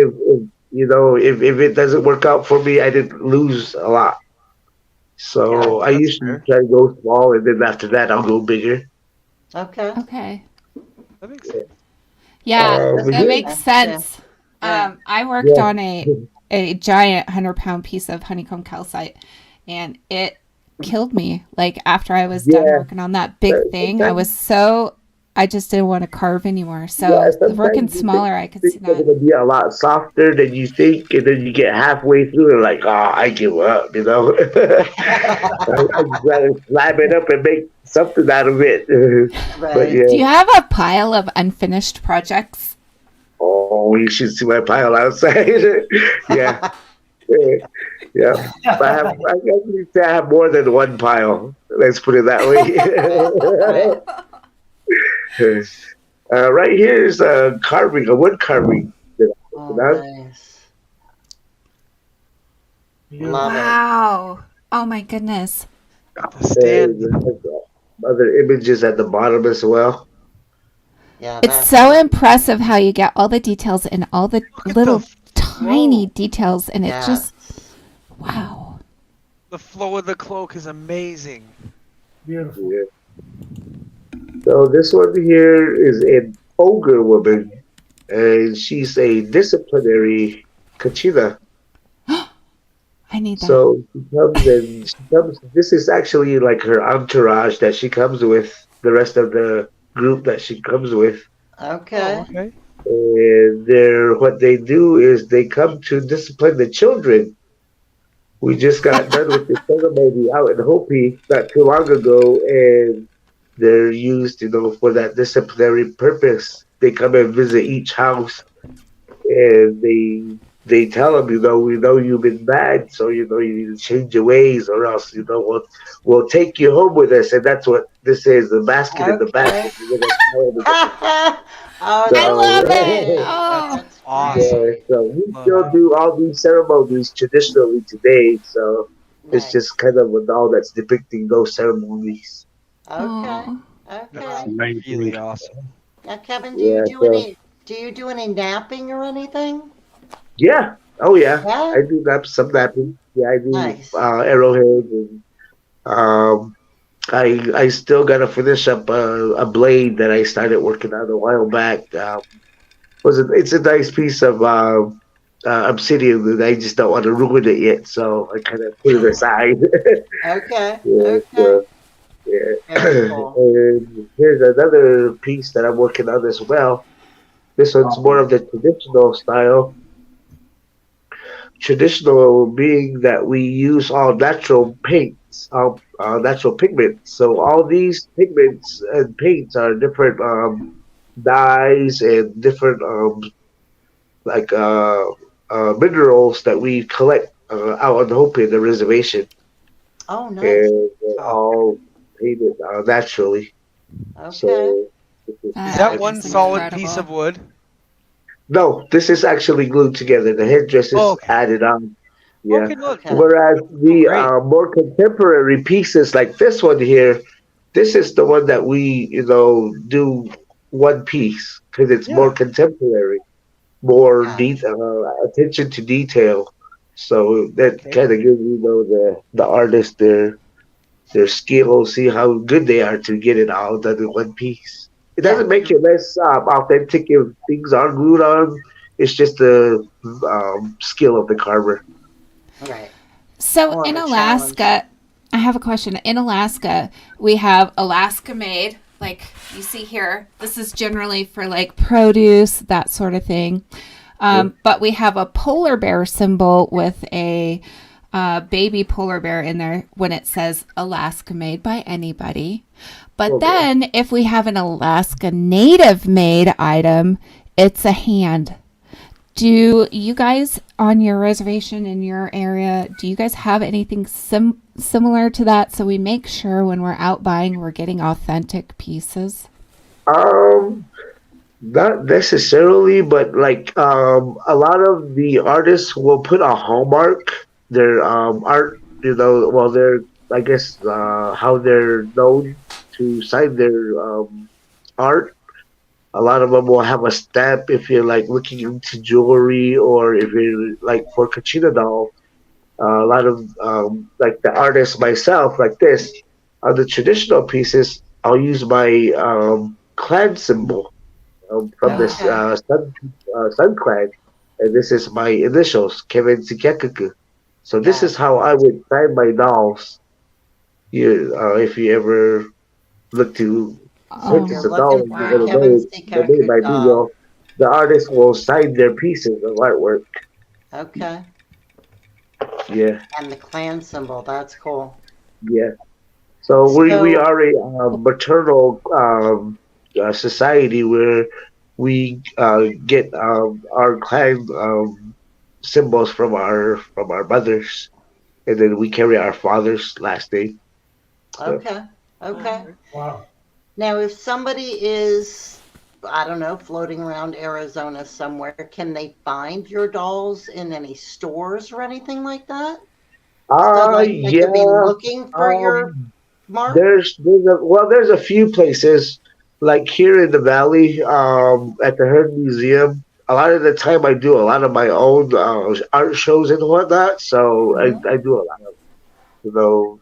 if it doesn't work out for me, I didn't lose a lot. So I That's usually fair. try to go small, and then after that, I'll go bigger. Okay. Okay. That makes sense. Yeah, Yeah. that makes sense. Yeah. I worked Yeah. on a giant 100-pound piece of honeycomb calcite, and it killed me. Like after I was done Yeah. working on that big thing, I just didn't want to carve anymore. So sometimes working you think smaller, I could see things are that. gonna be a lot softer than you think, and then you get halfway through and like, I give up, I just rather slap it up and make something out of it. But Right. Do you yeah, have a pile of unfinished projects? you should see my pile outside. yeah, yeah. I guess I have more than one pile. Let's put it that way. Right here is a wood carving. Oh, That- nice. Beautiful. Love it. Wow. Oh my goodness. The stand. And other images at the bottom as well. Yeah. It's That's so impressive how you get all the details and all the Look at little the tiny flow. details, and it yeah. just, wow. The flow of the cloak is amazing. Beautiful. Yeah. So this one here is an ogre woman, and she's a disciplinary kachina. I need that. So she comes. This is actually like her entourage that she comes with, the rest of the group that she comes with. Okay. Oh, okay. And what they do is they come to discipline the children. We just got done with the ceremony out in Hopi not too long ago, and they're used, for that disciplinary purpose. They come and visit each house, and they tell them, we know you've been bad, so you need to change your ways, or else we'll take you home with us, and that's what this is, the basket in the back. Oh, So- I love it. great. Oh. That's Awesome. great. So we Love still do all these ceremonies traditionally today. So it's Nice. just kind of with all that's depicting those ceremonies. Okay. Aw. That's Okay. Amazing. really awesome. Now, Kevin, do Yeah, you do so- any napping or anything? Yeah. Oh yeah. Yeah. I do some napping. Yeah, I do Nice. arrowheads, and I still gotta finish up a blade that I started working on a while back. It's a nice piece of obsidian, and I just don't want to ruin it yet, so I kind of put it aside. Okay. Yeah, Okay. so, yeah. Very cool. And here's another piece that I'm working on as well. This one's more of the traditional style. Traditional being that we use all natural paints, all natural pigments. So all these pigments and paints are different dyes and different minerals that we collect out on Hopi, the reservation, Oh, nice. and they're Oh. all painted naturally. Okay. So this is Is That that added one is to- solid piece of incredible. wood? No, this is actually glued together. The headdress Oh, is okay. added on. Yeah. Okay, look. Okay. Whereas Oh, the great. more contemporary pieces like this one here, this is the one that we, do one piece because it's more Yeah. contemporary, more Gotcha. attention to detail. So that Okay. kind of gives the artist their skill, see how good they are to get it all done in one piece. It Yeah. doesn't make it less authentic if things are glued on. It's just the skill of the carver. Right. So More in of a challenge. Alaska, I have a question. In Alaska, we have Alaska made, like you see here. This is generally for like produce, that sort of thing. But we have a polar bear symbol with a baby polar bear in there when it says Alaska made by anybody. But Okay. then if we have an Alaska native made item, it's a hand. Do you guys on your reservation in your area, do you guys have anything similar to that so we make sure when we're out buying we're getting authentic pieces? Not necessarily, but like a lot of the artists will put a hallmark their art. Well, they're I guess how they're known to sign their art. A lot of them will have a stamp if you're like looking into jewelry, or if you're like for Kachina doll. A lot of like the artist myself, like this on the traditional pieces, I'll use my clan symbol from this Okay. Sun Clan, and this is my initials, Kevin Sekakuku. So this is Gotcha. how I would sign my dolls. If you ever look to So if Oh, purchase you're a doll looking and you're for a gonna wow. Kevin they're made Sekakuku by me, doll, the artist will sign their pieces of artwork. okay, Yeah, and the clan symbol, that's cool. yeah. So we So, are a maternal society where we get our clan symbols from our mothers, and then we carry our father's last name. So, okay, okay. Wow. Now, if somebody is, I don't know, floating around Arizona somewhere, can they find your dolls in any stores or anything like that? So, like, they could be yeah. looking for your Um, mark? there's a few places like here in the valley, at the Herd Museum. A lot of the time, I do a lot of my own art shows and whatnot. So Hmm. I do a lot of you know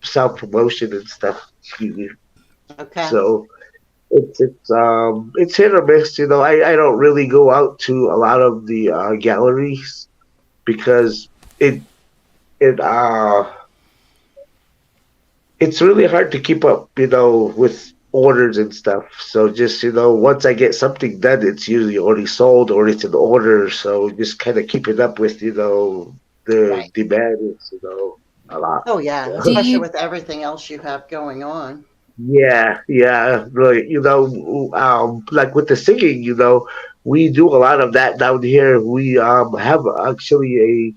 self promotion and stuff. Okay. So it's hit or miss. I don't really go out to a lot of the galleries because it it it's really hard to keep up, with orders and stuff. So just, once I get something done, it's usually already sold or it's an order. So just kind of keeping up with, the Right. demand is, a lot. Oh, yeah, Do especially you with everything else you have going on. Yeah, yeah, really, like with the singing, we do a lot of that down here. We have actually a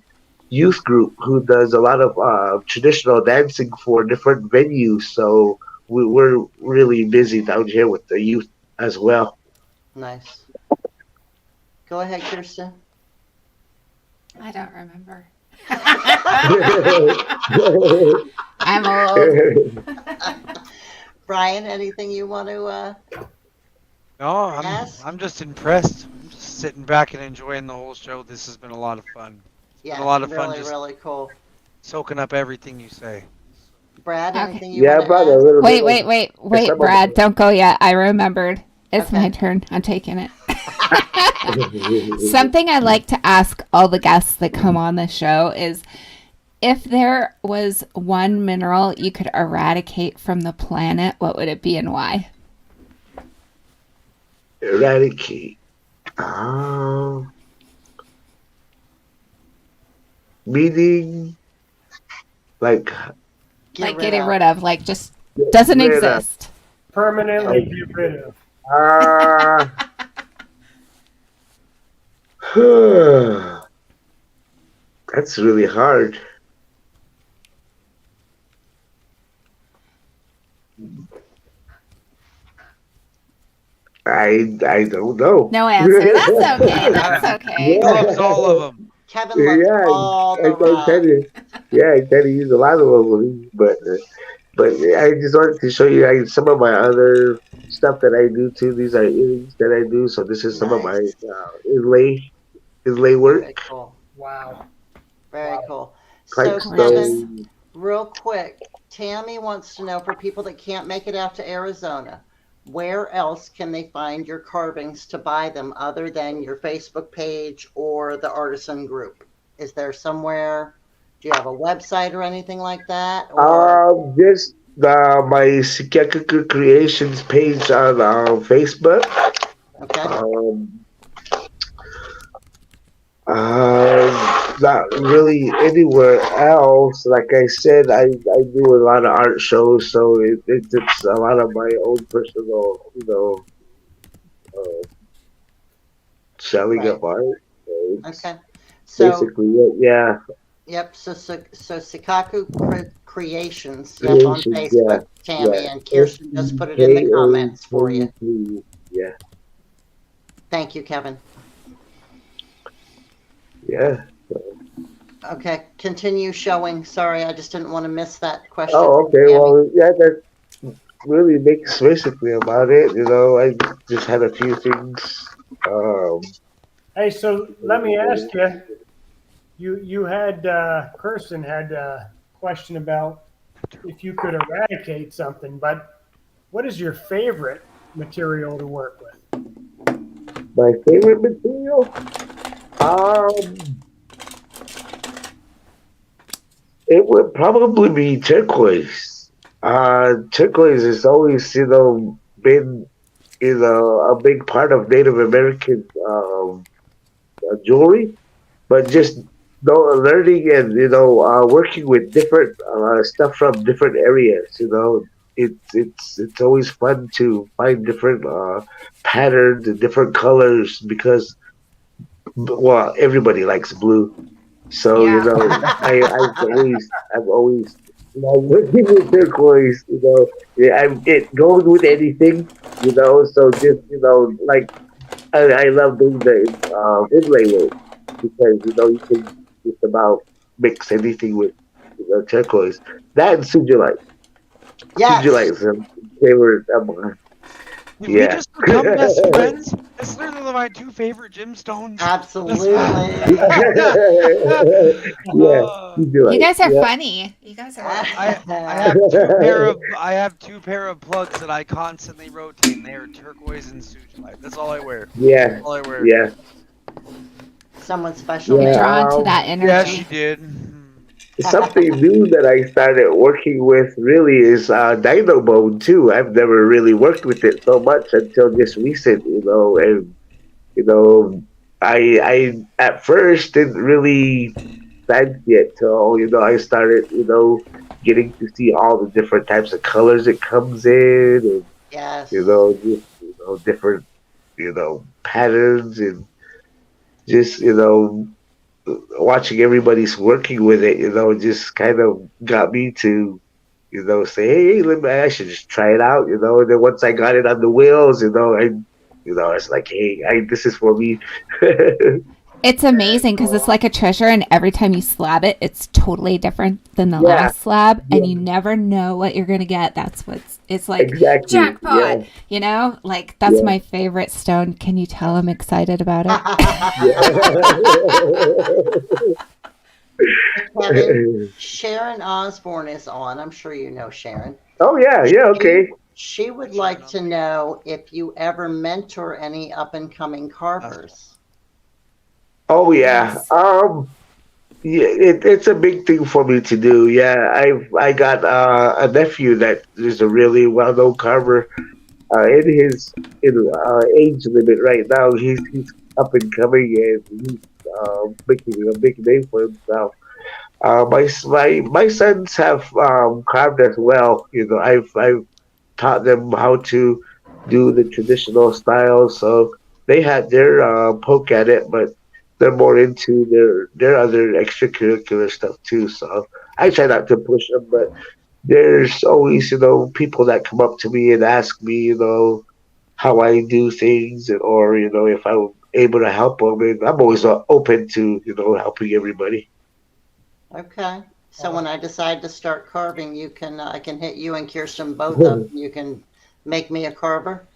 youth group who does a lot of traditional dancing for different venues. So we're really busy down here with the youth as well. Nice. Go ahead, Kirsten. I don't remember. Yeah, I'm old. Brian, anything you want to No, ask? I'm just impressed. I'm just sitting back and enjoying the whole show. This has been a lot of fun. Yeah, A lot of fun really, just really cool. soaking up everything you say. Brad, Okay. anything you want I to brought a ask? little Wait, bit wait, of wait, Brad, don't go yet. I remembered. It's my Okay. turn. I'm taking it. Something I like to ask all the guests that come on the show is if there was one mineral you could eradicate from the planet, what would it be and why? eradicate. Um, Meaning like Like Get getting rid rid of. of, like just doesn't rid of. exist. Permanently get rid of. Uh, That's really hard. I don't know. No answer. That's okay. That's okay. He loves all of them. Kevin loves Yeah, all I the tell rocks. you. Yeah, I tend to use a lot of them, but I just wanted to show you some of my other stuff that I do too. These are earrings that I do. So this is some of my Nice. inlay Very work, cool. Wow. Very cool. So, pipe Gorgeous. Kevin, stone. real quick, Tammy wants to know for people that can't make it out to Arizona, where else can they find your carvings to buy them other than your Facebook page or the artisan group? Is there somewhere? Do you have a website or anything like that? Or Just my Sekakuku Creations page on Facebook. okay, Um, Not really anywhere else. Like I said, I do a lot of art shows, so it's a lot of my own personal, uh, selling right, of art. So it's okay. So basically it. Yeah, yep. So Sikaku Creations. Yep, on creations. Yeah, Facebook, Tammy yeah. and S Kirsten just E put it in the K A comments K for you. U P. Yeah, Thank you, Kevin. yeah. Okay, continue showing. Sorry, I just didn't want to miss that question Oh, from okay. Tammy. Well, yeah. That really makes basically about it. I just had a few things. Um, Hey, so let me ask you. You had Kirsten had a question about if you could eradicate something, but what is your favorite material to work with? my favorite material. Um, it would probably be turquoise. Turquoise has always, been, a big part of Native American jewelry, but just learning and working with different stuff from different areas. It's always fun to find different patterns and different colors because well everybody likes blue. So Yeah. I've always working with turquoise. Yeah, it goes with anything. So just like I love doing the inlay work because you can just about mix anything with turquoise. That and sugilite. Yes, Sugilite is a favorite of mine. Did we Yeah. just become best friends? This is literally my two favorite gemstones. absolutely. Yeah, Uh, You sugilite. guys are Yeah. funny. You guys are funny. I have two pair of plugs that I constantly rotate, and they are turquoise and sugilite. That's all I wear. Yeah. All I wear. Yeah. Someone special, You're Yeah. maybe. drawn to that Yeah, she energy. did. Something new that I started working with really is dino bone too. I've never really worked with it so much until just recent, and you know, I at first didn't really fancy it till I started getting to see all the different types of colors it comes in, and Yes. just different patterns, and just watching everybody's working with it, just kind of got me to, say, hey, I should just try it out, And then once I got it on the wheels, I was like, hey, this is for me. It's amazing because it's like a treasure, and every time you slab it, it's totally different than the Yeah, last slab, and yeah, you never know what you're gonna get. It's like exactly. jackpot, Like that's Yeah, my favorite stone. Can you tell I'm excited about it? Kevin, yeah. Sharon Osborne is on. I'm sure you know Sharon. Oh yeah, yeah, She, okay. she would like to know if you ever mentor any up and coming carvers. Oh yeah. Yes. Yeah, it's a big thing for me to do. Yeah, I got a nephew that is a really well known carver. In his age limit right now, he's up and coming and he's making a big name for himself. My sons have carved as well. I've taught them how to do the traditional style, so they had their poke at it, but they're more into their other extracurricular stuff too. So I try not to push them, but there's always people that come up to me and ask me how I do things, or if I'm able to help them, and I'm always open to helping everybody. Okay. So when I decide to start carving, I can hit you and Kirsten both up. You can make me a carver.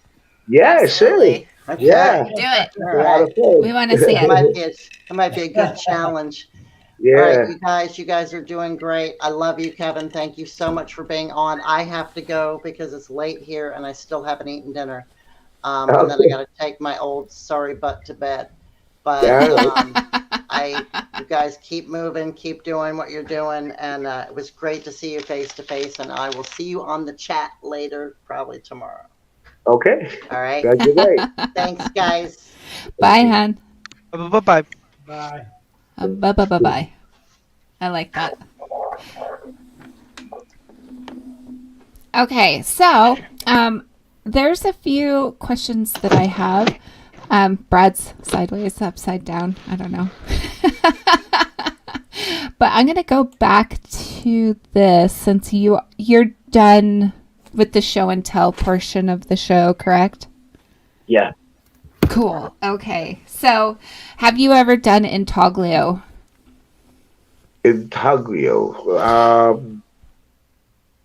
Yeah, sure. Absolutely. Okay. Yeah, Do it. a lot of fun. We want to see It it. might be a good challenge. All Yeah. right, you guys are doing great. I love you, Kevin. Thank you so much for being on. I have to go because it's late here and I still haven't eaten dinner. And then I got to take my old sorry butt to bed. But you guys keep moving, keep doing what you're doing, and it was great to see you face to face. And I will see you on the chat later, probably tomorrow. Okay. All right. Good night. Thanks, guys. Bye, hon. Bye-bye. Bye. Bye. I like that. Okay, so there's a few questions that I have. Brad's sideways, upside down. I don't know. But I'm going to go back to this since you're done with the show and tell portion of the show, correct? Yeah. Cool. Okay. So, have you ever done intaglio? Intaglio.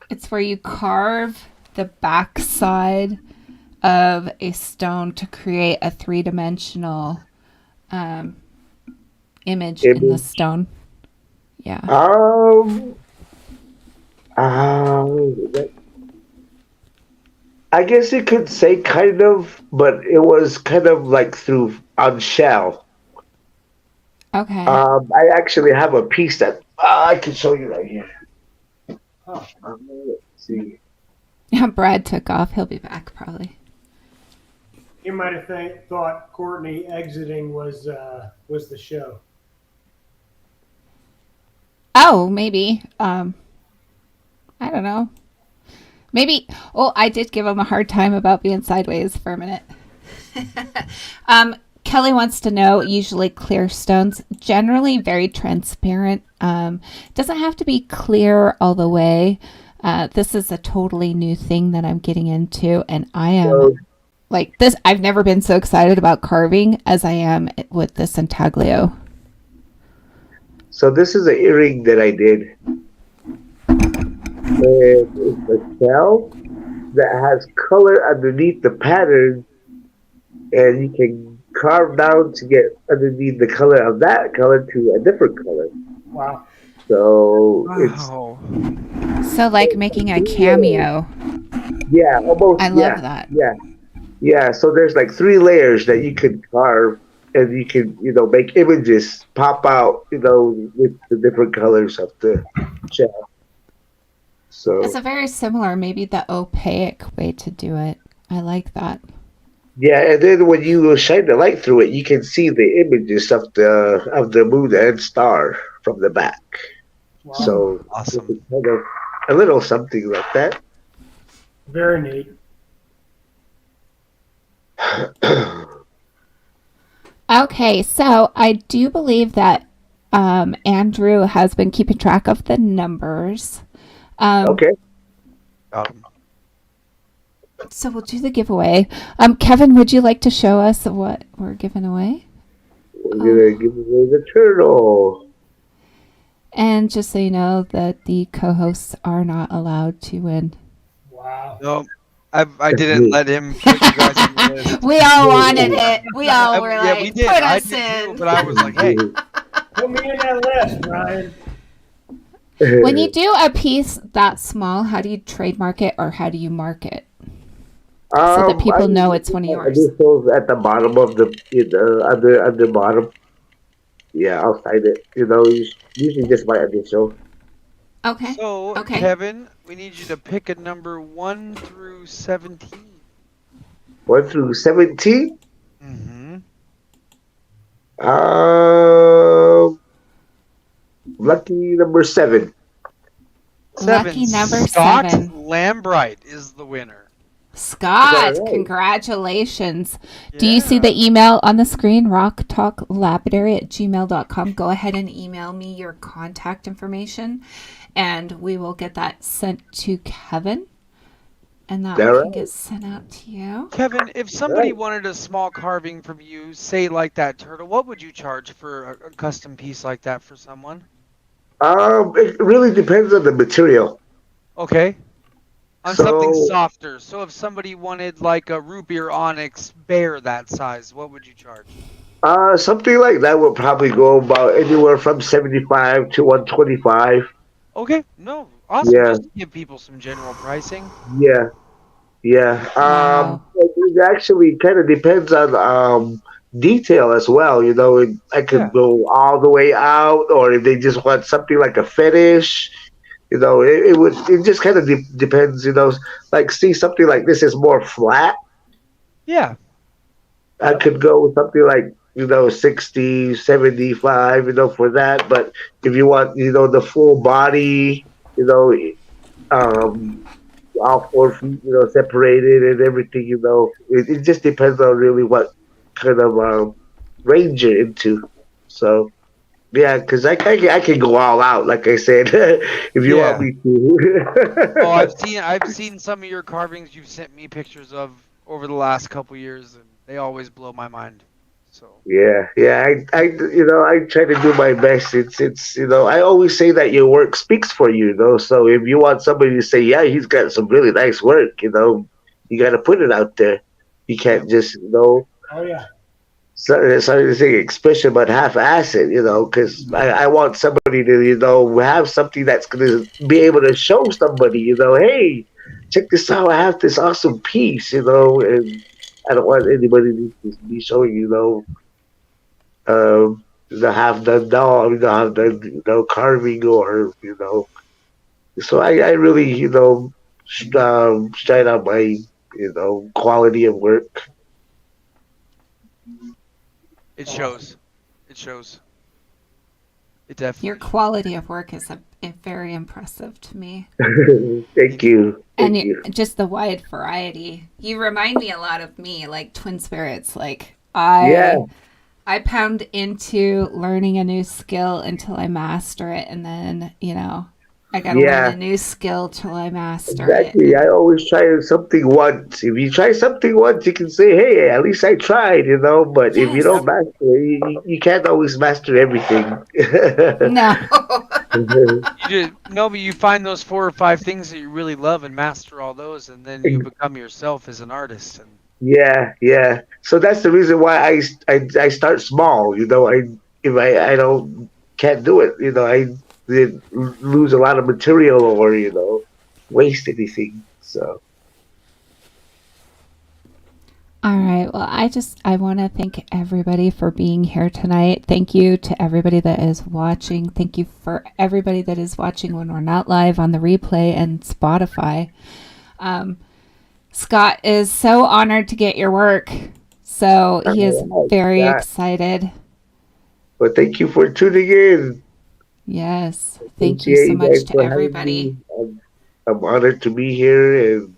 It's where you carve the backside of a stone to create a three-dimensional image in the stone. Yeah. I guess you could say kind of, but it was kind of like on shell. Okay. I actually have a piece that I can show you right here. Let's see. Yeah, Brad took off. He'll be back probably. You might have thought Courtney exiting was the show. Oh, maybe. I don't know. Maybe. Oh, I did give him a hard time about being sideways for a minute. Kelly wants to know, usually clear stones, generally very transparent. Doesn't have to be clear all the way. This is a totally new thing that I'm getting into, and I am like this. I've never been so excited about carving as I am with this intaglio. So this is an earring that I did. It's a shell that has color underneath the pattern, and you can carve down to get underneath the color of that color to a different color. Wow. So Wow. So like making a cameo. Yeah, almost. I love that. Yeah. So there's like 3 layers that you could carve, and you can make images pop out with the different colors of the shell. So It's a very similar, maybe the opaque way to do it. I like that. yeah, and then when you shine the light through it, you can see the images of the moon and star from the back. Wow. So Awesome. it's kind of a little something like that. Very neat. Okay, so I do believe that Andrew has been keeping track of the numbers. Okay. So we'll do the giveaway. Kevin, would you like to show us what we're giving away? We're gonna give away the turtle. And just so you know that the co-hosts are not allowed to win. Wow. No, I didn't let him put you guys on the list. We all wanted it. We all were Yeah, like, we did. put I us did in. too, but I was like, hey, Put me in that list, Brian. When you do a piece that small, how do you trademark it or how do you mark it? So that people know it's one of yours. Initials at the bottom of the at the bottom. Yeah, I'll sign it. Usually just my initial. Okay. so Okay. Kevin, we need you to pick a number 1 through 17. 1 through 17. Mm-hmm. Lucky number 7. Lucky number Scott 7. Lambright is the winner. Scott, right? congratulations. Do you see the email on the screen? rocktalklapidary@gmail.com. Go ahead and email me your contact information, and we will get that sent to Kevin, and that All can right. get sent out to you. Kevin, if somebody Right. wanted a small carving from you, say like that turtle, what would you charge for a custom piece like that for someone? It really depends on the material. Okay. On something So, softer. So if somebody wanted like a root beer onyx bear that size, what would you charge? something like that would probably go about anywhere from 75 to 125. Okay. No. Awesome. Yeah, Just to give people some general pricing. yeah, yeah. Wow. It actually kind of depends on detail as well. I Yeah. could go all the way out, or if they just want something like a fetish. It just kind of depends. Like see something like this is more flat. Yeah. I could go with something like 60, 75, for that. But if you want, the full body, you know, um, all 4 feet, separated and everything, it just depends on really what kind of range you're into. So yeah, because I can go all out, like I said, if you want Yeah. me Oh, to. I've seen some of your carvings you've sent me pictures of over the last couple years, and they always blow my mind. So Yeah. I try to do my best. I always say that your work speaks for you, So if you want somebody to say, yeah, he's got some really nice work, you got to put it out there. You can't just, Oh yeah. sorry to say expression, but half-ass it, because I want somebody to, have something that's going to be able to show somebody, hey, check this out. I have this awesome piece, and I don't want anybody to be showing, have done doll, have done, carving or, So I really, shine out my, quality of work. it shows. It shows. It definitely. Your quality of work is very impressive to me. Thank you. And Thank you. just the wide variety. You remind me a lot of me, like twin spirits. Like Yeah. I pound into learning a new skill until I master it, and then I gotta learn Yeah. a new skill till I master Exactly. it. I always try something once. If you try something once, you can say, "Hey, at least I tried," But if you Yes. don't master it, you can't always master everything. No. But you find those 4 or 5 things that you really love and master all those, and then you become yourself as an artist. And Yeah. So that's the reason why I start small. If I don't can't do it, I did lose a lot of material or waste anything. So All right. Well, I want to thank everybody for being here tonight. Thank you to everybody that is watching. Thank you for everybody that is watching when we're not live on the replay and Spotify. Scott is so honored to get your work. So he is very excited. But thank you for tuning in. Yes. Thank you so much to everybody. I'm honored to be here, and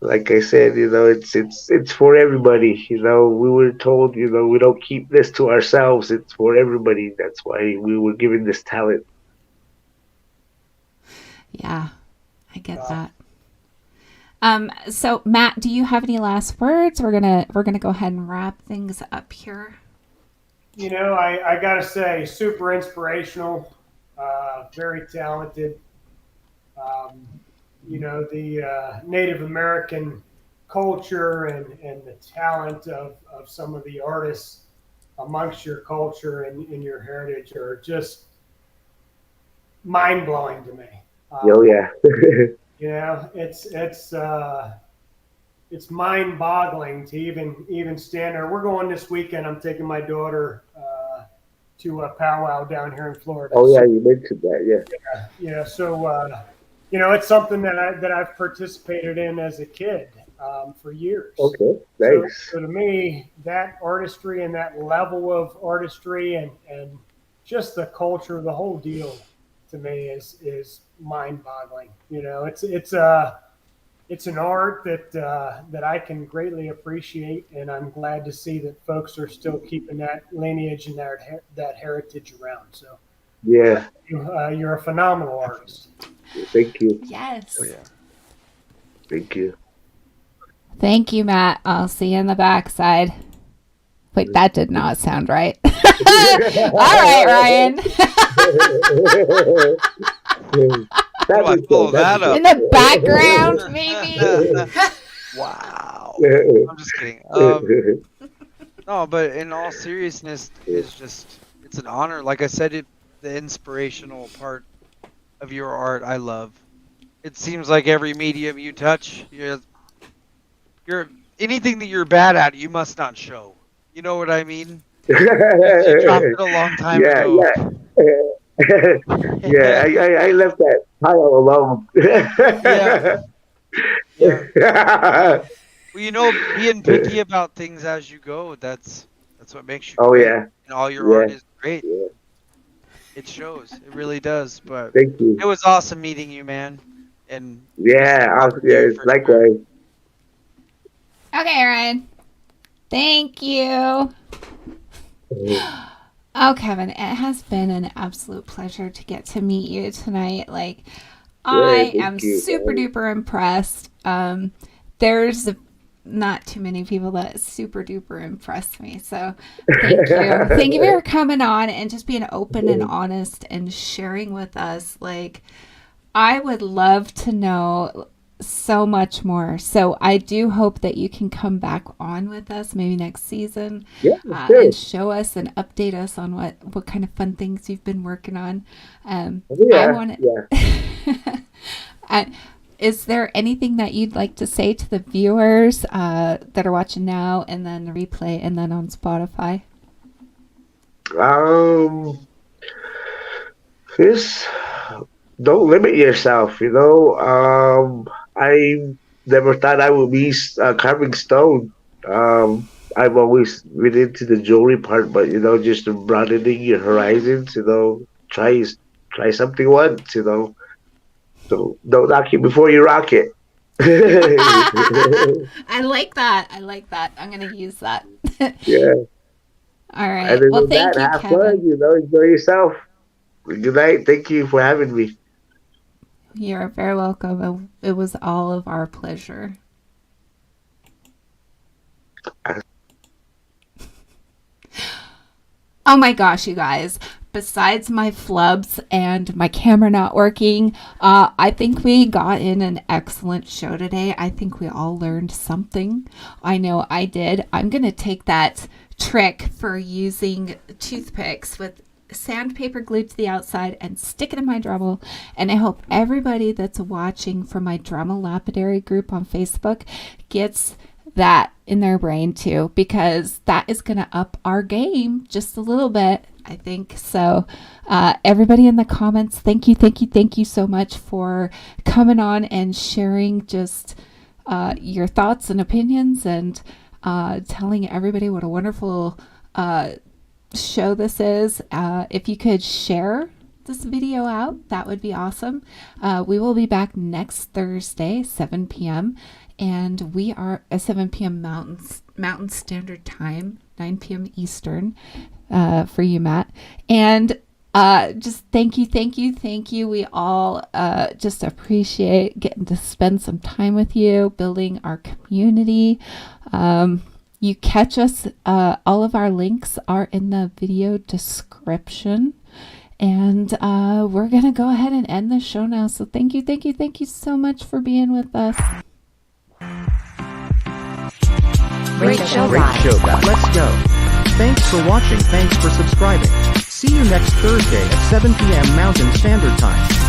like I said, it's for everybody. We were told, we don't keep this to ourselves. It's for everybody. That's why we were given this talent. Yeah, I get that. So Matt, do you have any last words? We're gonna go ahead and wrap things up here. I gotta say, super inspirational, very talented. The Native American culture and the talent of some of the artists amongst your culture and in your heritage are just mind blowing to me. Oh yeah. It's mind boggling to even stand there. We're going this weekend. I'm taking my daughter to a powwow down here in Florida. Oh yeah, you mentioned that. Yeah. So it's something that I've participated in as a kid for years. Okay, nice. So to me, that artistry and that level of artistry and just the culture, the whole deal, to me is mind boggling. it's an art that I can greatly appreciate, and I'm glad to see that folks are still keeping that lineage and that heritage around. So, Yeah. you're a phenomenal artist. Thank you. Yes. Oh yeah. Thank you. Thank you, Matt. I'll see you in the backside. Wait, that did not sound right. All right, Ryan. How do I follow that up? In the background, maybe. Wow. I'm just kidding. No, but in all seriousness, it's an honor. Like I said, the inspirational part of your art, I love. It seems like every medium you touch, you're anything that you're bad at, you must not show. You know what I mean? You dropped it a long time ago. I left that pile alone. Yeah. Well, being picky about things as you go, that's what makes you great. Yeah. And all your art is great. Yeah. It shows. It really does. But Thank you. it was awesome meeting you, man. And likewise. Okay, Ryan. Thank you. Oh, Kevin, it has been an absolute pleasure to get to meet you tonight. Like, I am super duper impressed. There's not too many people that super duper impress me. So thank you. Thank you for coming on and just being open and honest and sharing with us. Like, I would love to know so much more. So I do hope that you can come back on with us maybe next season and show us and update us on what kind of fun things you've been working on. Is there anything that you'd like to say to the viewers that are watching now and then the replay and then on Spotify? Just don't limit yourself, I never thought I would be carving stone. I've always been into the jewelry part, but just broadening your horizons. Try something once. So don't knock it before you rock it. I like that. I'm gonna use that. Yeah. All right. Well, thank you, have Kevin. fun. Enjoy yourself. Good night. Thank you for having me. You're very welcome. It was all of our pleasure. Oh my gosh, you guys. Besides my flubs and my camera not working, I think we got in an excellent show today. I think we all learned something. I know I did. I'm going to take that trick for using toothpicks with sandpaper glued to the outside and stick it in my Dremel, and I hope everybody that's watching from my Dremel Lapidary group on Facebook gets that in their brain too, because that is going to up our game just a little bit, I think. So everybody in the comments, thank you so much for coming on and sharing just your thoughts and opinions and telling everybody what a wonderful show this is. If you could share this video out, that would be awesome. We will be back next Thursday, 7 p.m. and we are at 7 p.m. Mountain Standard Time, 9 p.m. Eastern for you, Matt. And just thank you. We all just appreciate getting to spend some time with you, building our community. You catch us, all of our links are in the video description. And we're going to go ahead and end the show now. So thank you so much for being with us. Great show, guys. Let's go. Thanks for watching. Thanks for subscribing. See you next Thursday at 7 p.m. Mountain Standard Time.